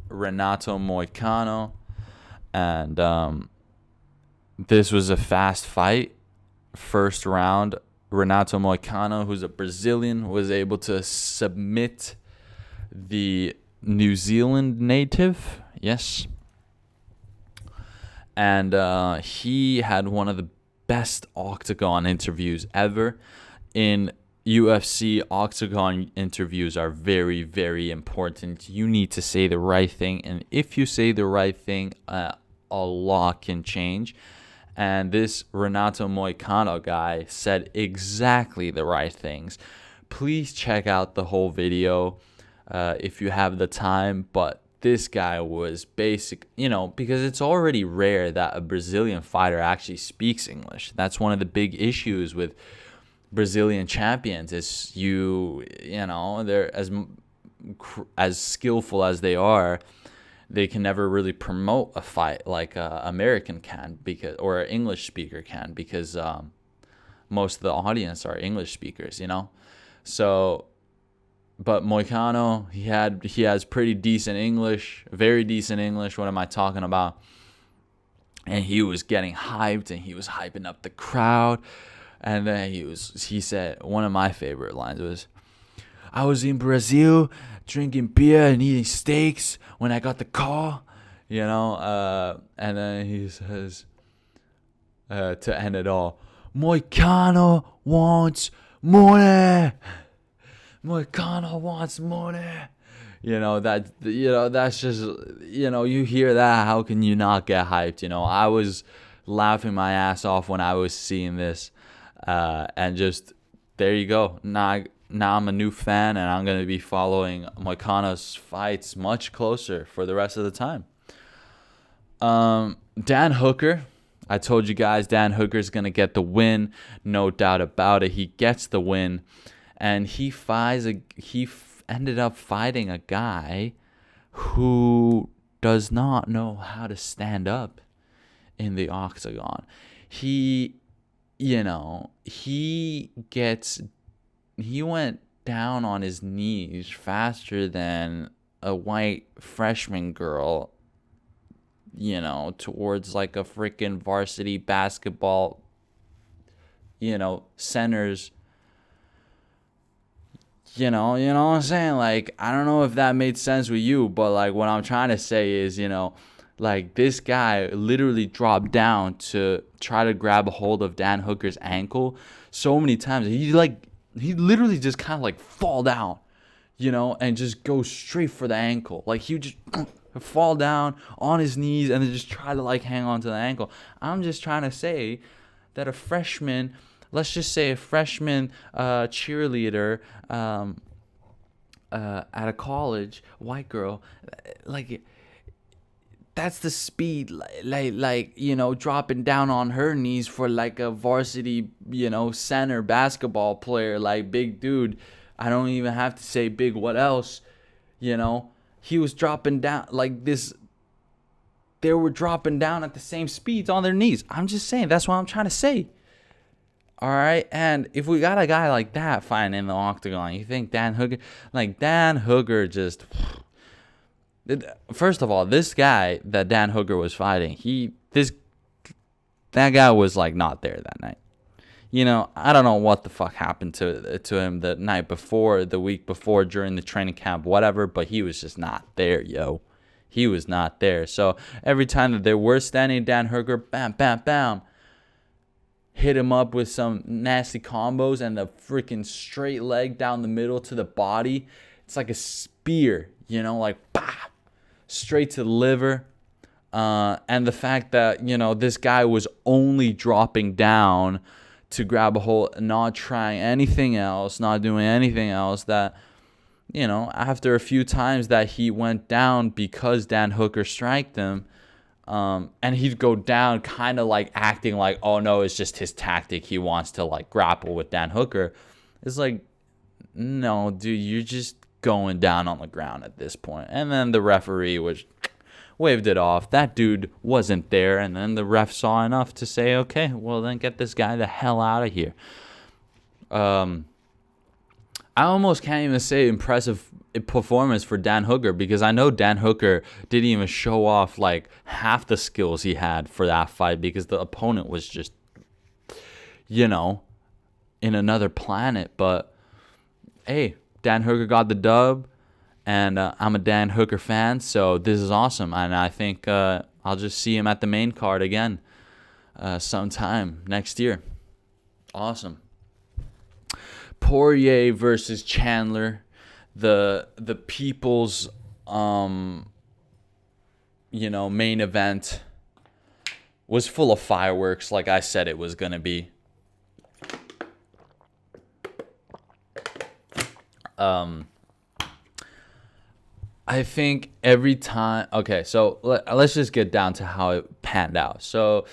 Renato Moicano, and this was a fast fight. First round, Renato Moicano, who's a Brazilian, was able to submit the New Zealand native. Yes. And he had one of the best octagon interviews ever. In UFC, octagon interviews are very, very important. You need to say the right thing. And if you say the right thing, a lot can change. And this Renato Moicano guy said exactly the right things. Please check out the whole video if you have the time. But this guy was basic, because it's already rare that a Brazilian fighter actually speaks English. That's one of the big issues with Brazilian champions is they're as skillful as they are, they can never really promote a fight like an American can, or an English speaker can, because most of the audience are English speakers, So, but Moicano, he has pretty decent English, very decent English. What am I talking about? And he was getting hyped, and he was hyping up the crowd. And then he said, one of my favorite lines was, "I was in Brazil drinking beer and eating steaks when I got the call," and then he says, to end it all, "Moicano wants money. Moicano wants money." That's just, you hear that, how can you not get hyped? I was laughing my ass off when I was seeing this. And just, there you go. Now I'm a new fan, and I'm going to be following Moicano's fights much closer for the rest of the time. Dan Hooker, I told you guys Dan Hooker's going to get the win. No doubt about it. He gets the win. And he ended up fighting a guy who does not know how to stand up in the octagon. He went down on his knees faster than a white freshman girl, towards like a freaking varsity basketball, centers. You know what I'm saying? Like, I don't know if that made sense with you, but like what I'm trying to say is, like this guy literally dropped down to try to grab a hold of Dan Hooker's ankle so many times. He literally just kind of like fall down, and just go straight for the ankle. Like he would just fall down on his knees and then just try to like hang on to the ankle. I'm just trying to say that a freshman, let's just say a freshman cheerleader at a college, white girl, like that's the speed, dropping down on her knees for like a varsity, center basketball player, like big dude. I don't even have to say big what else, he was dropping down like this. They were dropping down at the same speeds on their knees. I'm just saying, that's what I'm trying to say. All right, and if we got a guy like that fighting in the octagon, you think Dan Hooker just... First of all, this guy that Dan Hooker was fighting, that guy was like not there that night. I don't know what the fuck happened to him the night before, the week before, during the training camp, whatever, but he was just not there, yo. He was not there. So every time that they were standing, Dan Hooker, bam, bam, bam, hit him up with some nasty combos and the freaking straight leg down the middle to the body. It's like a spear, like bah, straight to the liver. And the fact that, this guy was only dropping down to grab a hold, not trying anything else, not doing anything else, that, after a few times that he went down because Dan Hooker striked him, and he'd go down kind of like acting like, oh no, it's just his tactic. He wants to like grapple with Dan Hooker. It's like, no, dude, you're just going down on the ground at this point. And then the referee waved it off. That dude wasn't there. And then the ref saw enough to say, okay, well then get this guy the hell out of here. I almost can't even say impressive performance for Dan Hooker, because I know Dan Hooker didn't even show off like half the skills he had for that fight, because the opponent was just, in another planet. But hey, Dan Hooker got the dub, and I'm a Dan Hooker fan, so this is awesome. And I think I'll just see him at the main card again sometime next year. Awesome. Poirier versus Chandler, the people's main event, was full of fireworks like I said it was gonna be. I think every time... Okay, so let's just get down to how it panned out. So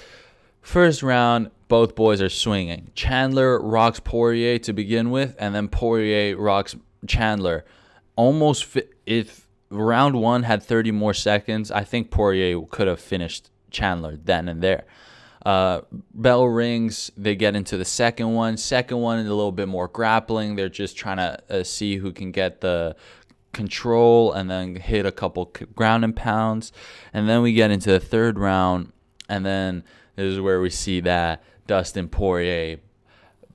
first round, both boys are swinging. Chandler rocks Poirier to begin with, and then Poirier rocks Chandler. If round one had 30 more seconds, I think Poirier could have finished Chandler then and there. Bell rings, they get into the second one. Second one is a little bit more grappling. They're just trying to see who can get the control and then hit a couple ground and pounds. And then we get into the third round, and then this is where we see that Dustin Poirier,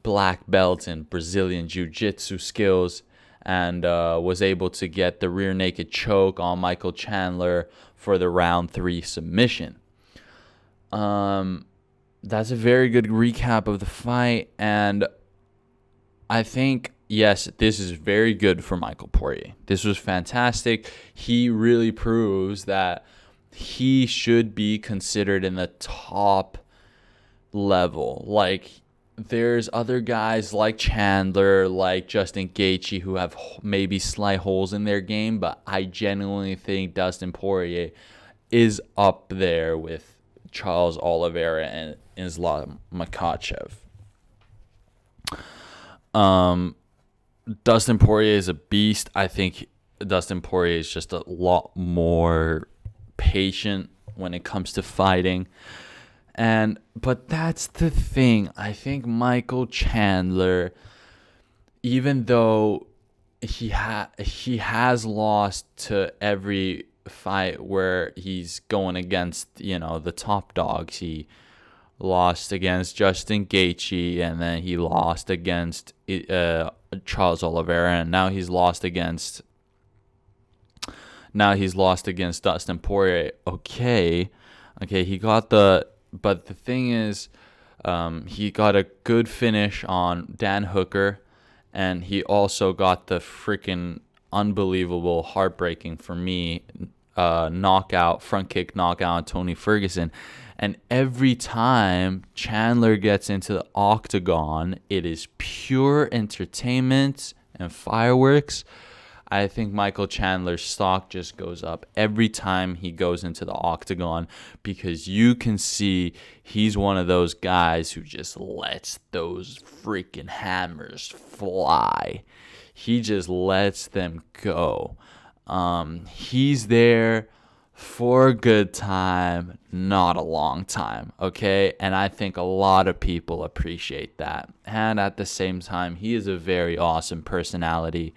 black belt in Brazilian Jiu-Jitsu skills, and was able to get the rear naked choke on Michael Chandler for the round 3 submission. That's a very good recap of the fight, and I think, yes, this is very good for Michael Poirier. This was fantastic. He really proves that he should be considered in the top level. Like, there's other guys like Chandler, like Justin Gaethje, who have maybe slight holes in their game, but I genuinely think Dustin Poirier is up there with Charles Oliveira and Islam Makhachev. Dustin Poirier is a beast. I think Dustin Poirier is just a lot more patient when it comes to fighting. But that's the thing. I think Michael Chandler, even though he has lost to every fight where he's going against, the top dogs. He lost against Justin Gaethje, and then he lost against Charles Oliveira, and now he's lost against Dustin Poirier. Okay, he got but the thing is, he got a good finish on Dan Hooker, and he also got the freaking unbelievable, heartbreaking for me, front kick knockout on Tony Ferguson. And every time Chandler gets into the octagon, it is pure entertainment and fireworks. I think Michael Chandler's stock just goes up every time he goes into the octagon, because you can see he's one of those guys who just lets those freaking hammers fly. He just lets them go. He's there for a good time, not a long time, okay? And I think a lot of people appreciate that. And at the same time, he is a very awesome personality.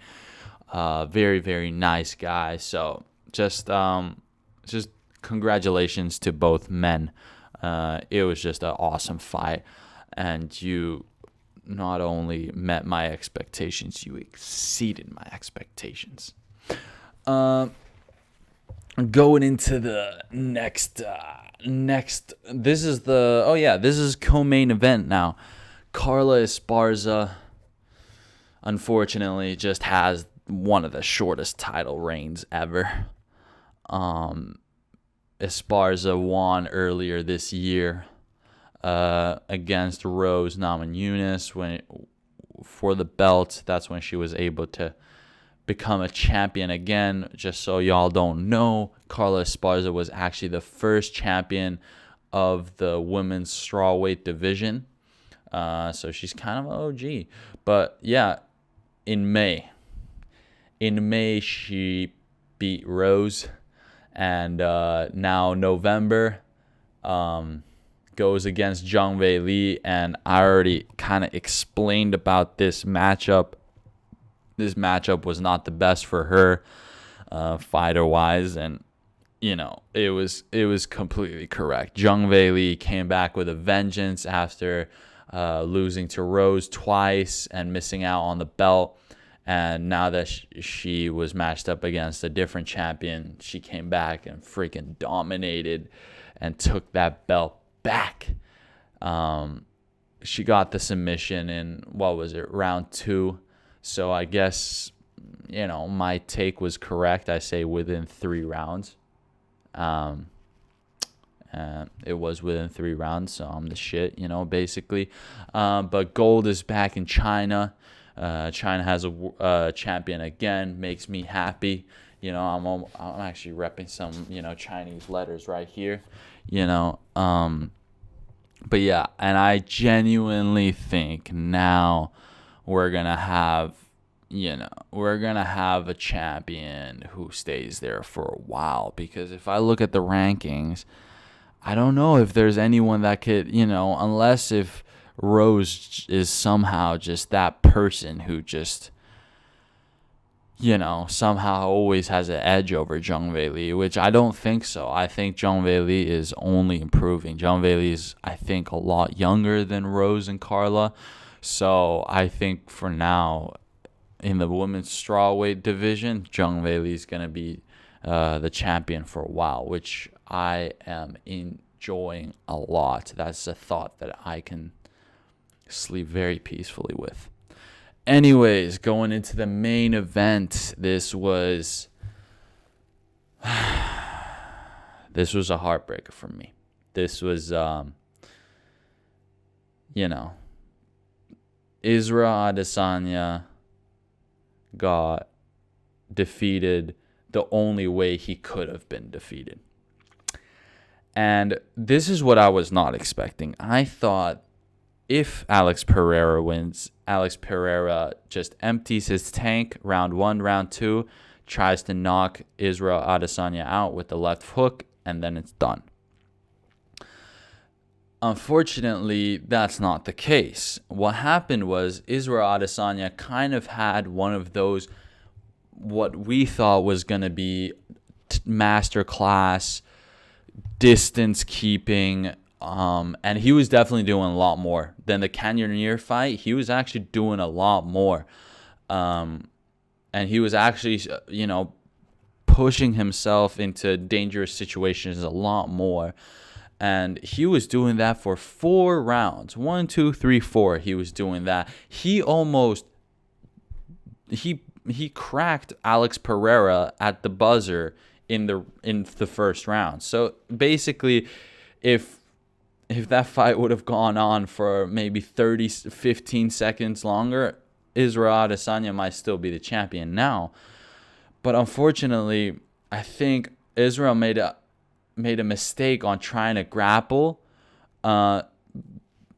Very, very nice guy. So just congratulations to both men. It was just an awesome fight, and you not only met my expectations, you exceeded my expectations. Going into the next. This is co-main event now. Carla Esparza, unfortunately, just has one of the shortest title reigns ever. Esparza won earlier this year against Rose Namajunas for the belt. That's when she was able to become a champion again. Just so y'all don't know, Carla Esparza was actually the first champion of the women's strawweight division. So she's kind of an OG. But yeah, in May, she beat Rose, and now November goes against Zhang Weili, and I already kind of explained about this matchup. This matchup was not the best for her, fighter-wise, and it was completely correct. Zhang Weili came back with a vengeance after losing to Rose twice and missing out on the belt. And now that she was matched up against a different champion, she came back and freaking dominated and took that belt back. She got the submission in, round 2. So I guess, my take was correct. I say within 3 rounds. And it was within 3 rounds, so I'm the shit, basically. But gold is back in China. China has a champion again. Makes me happy. I'm actually repping some Chinese letters right here. But yeah, and I genuinely think now we're gonna have a champion who stays there for a while. Because if I look at the rankings, I don't know if there's anyone that could, unless if Rose is somehow just that person who just, somehow always has an edge over Zhang Weili, which I don't think so. I think Zhang Weili is only improving. Zhang Weili is, I think, a lot younger than Rose and Carla. So I think for now, in the women's strawweight division, Zhang Weili is going to be the champion for a while, which I am enjoying a lot. That's a thought that I can sleep very peacefully with. Anyways, going into the main event, this was a heartbreaker for me. This was Israel Adesanya got defeated the only way he could have been defeated. And this is what I was not expecting. I thought if Alex Pereira wins, Alex Pereira just empties his tank round 1, round 2, tries to knock Israel Adesanya out with the left hook, and then it's done. Unfortunately, that's not the case. What happened was Israel Adesanya kind of had one of those, what we thought was going to be masterclass distance keeping, and he was definitely doing a lot more than the Cannonier fight. He was actually doing a lot more, and he was actually, pushing himself into dangerous situations a lot more. And he was doing that for 4 rounds. 1, 2, 3, 4. He was doing that. He cracked Alex Pereira at the buzzer in the first round. So basically, if that fight would have gone on for maybe 15 seconds longer, Israel Adesanya might still be the champion now. But unfortunately, I think Israel made a mistake on trying to grapple,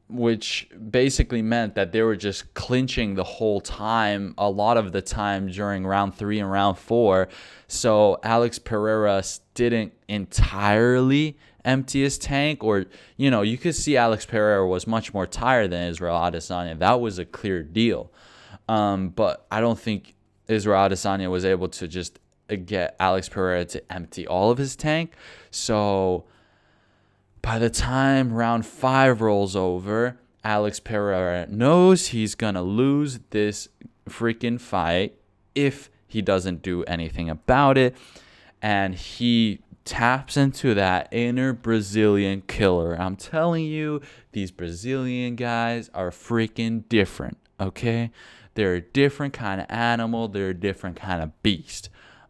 which basically meant that they were just clinching the whole time, a lot of the time during round 3 and round 4. So Alex Pereira didn't entirely empty his tank, or, you could see Alex Pereira was much more tired than Israel Adesanya. That was a clear deal. But I don't think Israel Adesanya was able to just get Alex Pereira to empty all of his tank. So by the time round 5 rolls over, Alex Pereira knows he's going to lose this freaking fight if he doesn't do anything about it. And he taps into that inner Brazilian killer. I'm telling you, these Brazilian guys are freaking different, okay? They're a different kind of animal. They're a different kind of beast.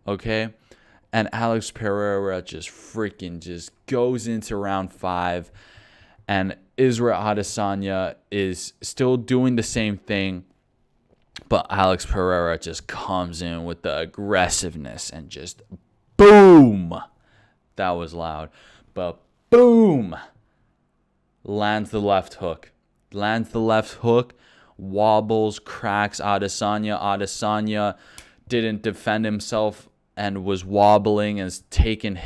Okay, and Alex Pereira just goes into round 5, and Israel Adesanya is still doing the same thing, but Alex Pereira just comes in with the aggressiveness and just boom, that was loud, but boom, lands the left hook, wobbles, cracks Adesanya. Adesanya didn't defend himself and was wobbling and taking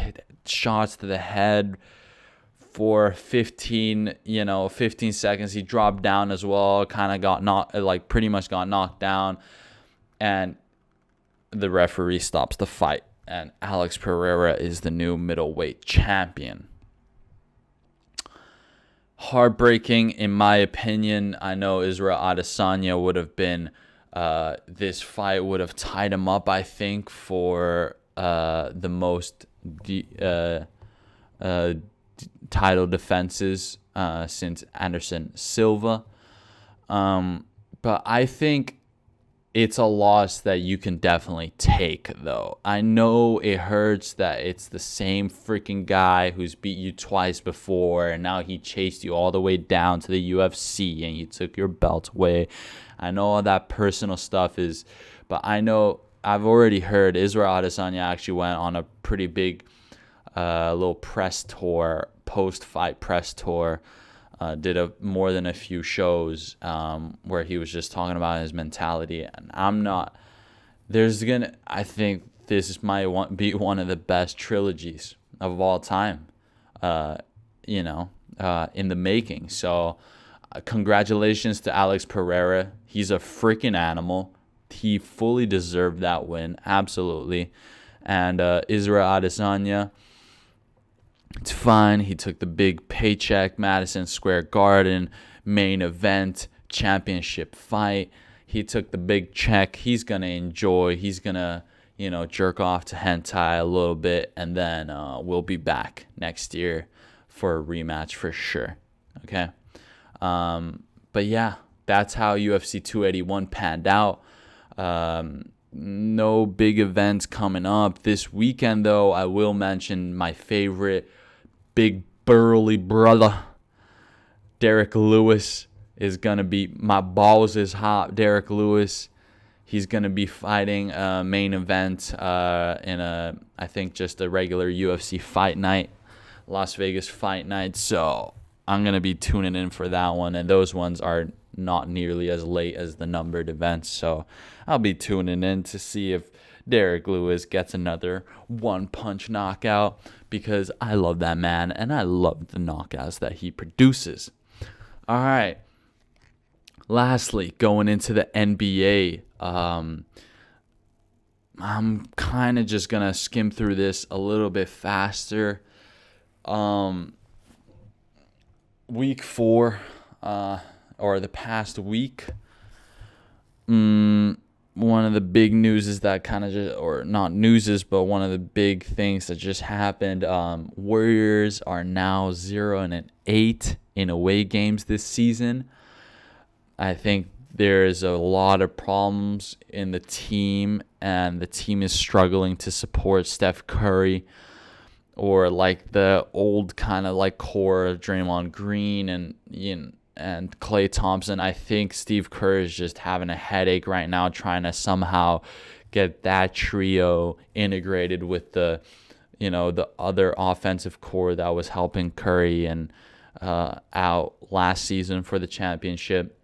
shots to the head for 15 seconds. He dropped down as well, kind of pretty much got knocked down, and the referee stops the fight, and Alex Pereira is the new middleweight champion. Heartbreaking, in my opinion. I know Israel Adesanya would have been this fight would have tied him up, I think, for the most title defenses since Anderson Silva. But I think it's a loss that you can definitely take, though. I know it hurts that it's the same freaking guy who's beat you twice before, and now he chased you all the way down to the UFC and he took your belt away. I know all that personal stuff is, but I know I've already heard Israel Adesanya actually went on a pretty big little press tour, post-fight press tour, did more than a few shows where he was just talking about his mentality. And I think this might be one of the best trilogies of all time, in the making. So congratulations to Alex Pereira. He's a freaking animal. He fully deserved that win, absolutely. And Israel Adesanya, it's fine. He took the big paycheck, Madison Square Garden, main event, championship fight. He took the big check. He's going to enjoy. He's going to, jerk off to hentai a little bit. And then we'll be back next year for a rematch for sure. Okay? But yeah, that's how UFC 281 panned out. No big events coming up this weekend, though. I will mention my favorite big burly brother, Derek Lewis, is gonna be my balls is hot. Derek Lewis, he's gonna be fighting main event in I think just a regular UFC fight night Las Vegas Fight Night, so I'm going to be tuning in for that one. And those ones are not nearly as late as the numbered events, so I'll be tuning in to see if Derek Lewis gets another one-punch knockout, because I love that man, and I love the knockouts that he produces. All right. Lastly, going into the NBA, I'm kind of just going to skim through this a little bit faster. Week 4, or the past week, one of the big news is that kind of just, or not news, but one of the big things that just happened, Warriors are now 0-8 in away games this season. I think there's a lot of problems in the team, and the team is struggling to support Steph Curry, or like the old kind of like core of Draymond Green and Klay Thompson. I think Steve Kerr is just having a headache right now, trying to somehow get that trio integrated with the other offensive core that was helping Curry and out last season for the championship.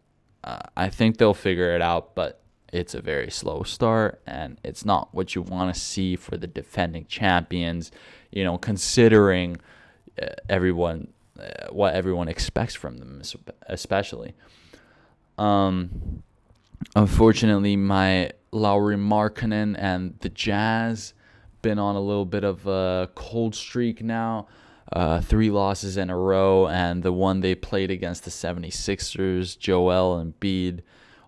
I think they'll figure it out, but it's a very slow start, and it's not what you want to see for the defending champions, considering what everyone expects from them, especially. Unfortunately, my Lauri Markkanen and the Jazz been on a little bit of a cold streak now. 3 losses in a row, and the one they played against the 76ers, Joel Embiid,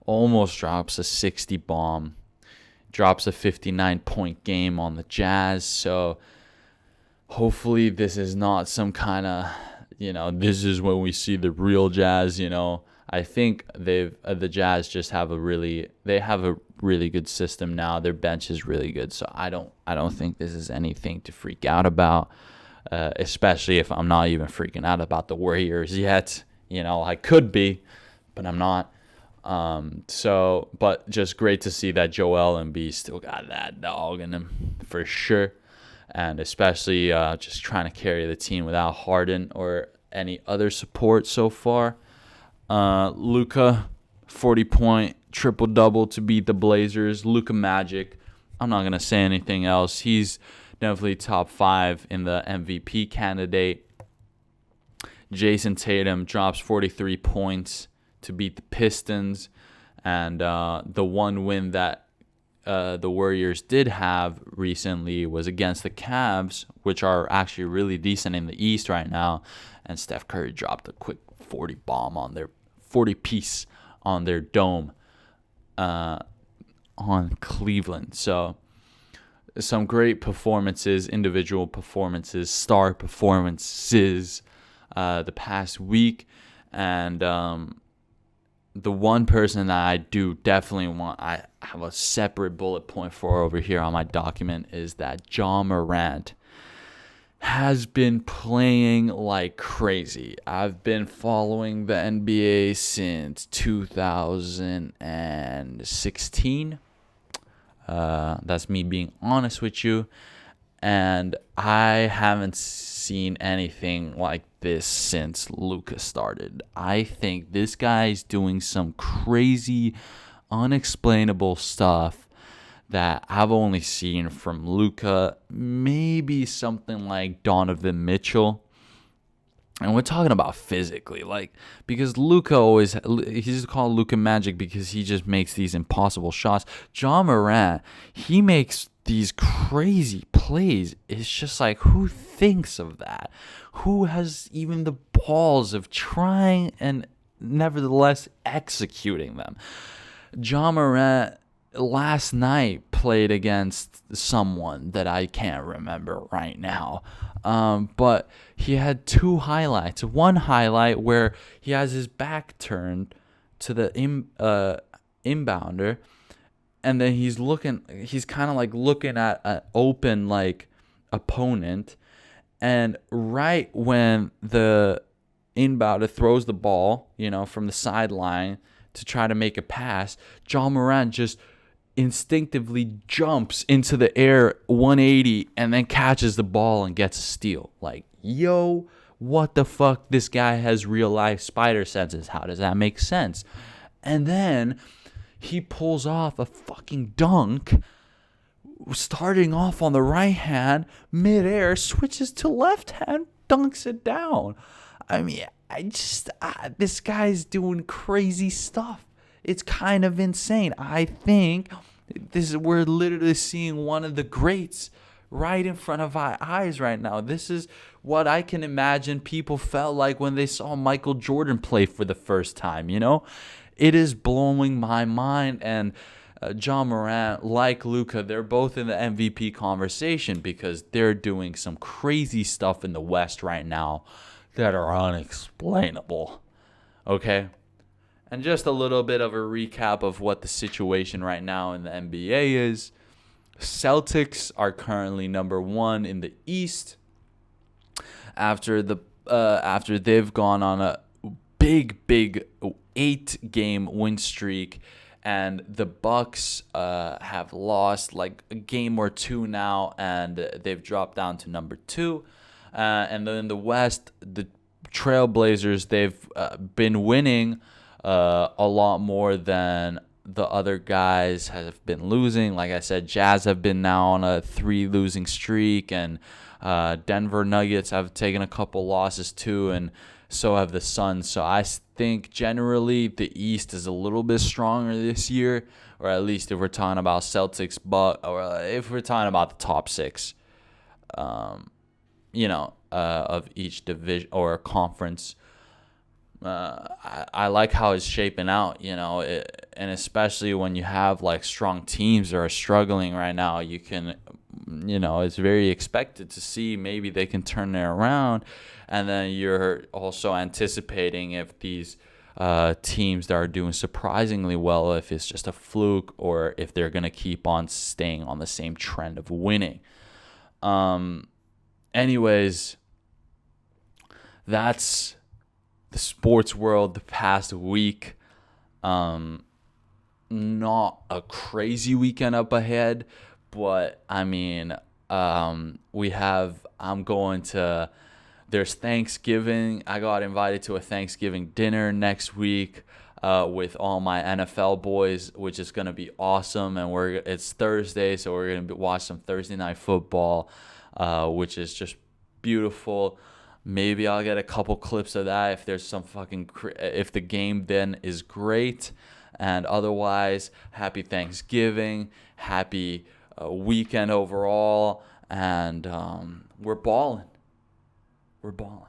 almost drops a 60 bomb, drops a 59-point game on the Jazz. So hopefully this is not some kind of, this is when we see the real Jazz. I think the Jazz just have a really good system now. Their bench is really good, so I don't think this is anything to freak out about. Especially if I'm not even freaking out about the Warriors yet. I could be, but I'm not. But just great to see that Joel Embiid still got that dog in him for sure. And especially just trying to carry the team without Harden or any other support so far. Luka, 40-point triple-double to beat the Blazers. Luka Magic. I'm not going to say anything else. He's definitely top 5 in the MVP candidate. Jason Tatum drops 43 points to beat the Pistons. And the one win that the Warriors did have recently was against the Cavs, which are actually really decent in the East right now. And Steph Curry dropped a quick 40-piece on their dome on Cleveland. So some great performances, individual performances, star performances the past week. And the one person that I do definitely want, I have a separate bullet point for over here on my document, is that Ja Morant has been playing like crazy. I've been following the NBA since 2016. That's me being honest with you. And I haven't seen anything like this since Luka started. I think this guy's doing some crazy, unexplainable stuff that I've only seen from Luka. Maybe something like Donovan Mitchell. And we're talking about physically, because Luka he's called Luka Magic because he just makes these impossible shots. Ja Morant, he makes these crazy plays. It's just like, who thinks of that? Who has even the balls of trying and nevertheless executing them? Ja Morant last night played against someone that I can't remember right now. But he had 2 highlights. One highlight where he has his back turned to the inbounder, and then he's kind of like looking at an open opponent, and right when the inbounder throws the ball, from the sideline to try to make a pass, Ja Morant just instinctively jumps into the air 180 and then catches the ball and gets a steal. yo, what the fuck? This guy has real life spider senses. How does that make sense? And then he pulls off a fucking dunk, starting off on the right hand, midair, switches to left hand, dunks it down. I mean, this guy's doing crazy stuff. It's kind of insane. I think we're literally seeing one of the greats right in front of our eyes right now. This is what I can imagine people felt like when they saw Michael Jordan play for the first time, you know? It is blowing my mind. And John Morant, like Luka, they're both in the MVP conversation because they're doing some crazy stuff in the West right now that are unexplainable. Okay? And just a little bit of a recap of what the situation right now in the NBA is. Celtics are currently number 1 in the East after they've gone on a big 8-game win streak, and the Bucks have lost like a game or two now, and they've dropped down to number 2. And then in the West, the Trailblazers, they've been winning a lot more than the other guys have been losing. Like I said, Jazz have been now on a 3 losing streak, and Denver Nuggets have taken a couple losses too, and so have the Suns. So I think generally the East is a little bit stronger this year, or at least if we're talking about Celtics, or if we're talking about the top 6, of each division or conference. I like how it's shaping out, and especially when you have like strong teams that are struggling right now, you can, it's very expected to see maybe they can turn it around. And then you're also anticipating if these teams that are doing surprisingly well, if it's just a fluke or if they're going to keep on staying on the same trend of winning. Anyways, that's the sports world the past week. Not a crazy weekend up ahead, but I mean, there's Thanksgiving. I got invited to a Thanksgiving dinner next week with all my NFL boys, which is going to be awesome. And it's Thursday, so we're going to watch some Thursday night football, which is just beautiful. Maybe I'll get a couple clips of that if there's some if the game then is great. And otherwise, happy Thanksgiving, happy weekend overall, and we're balling. We're balling.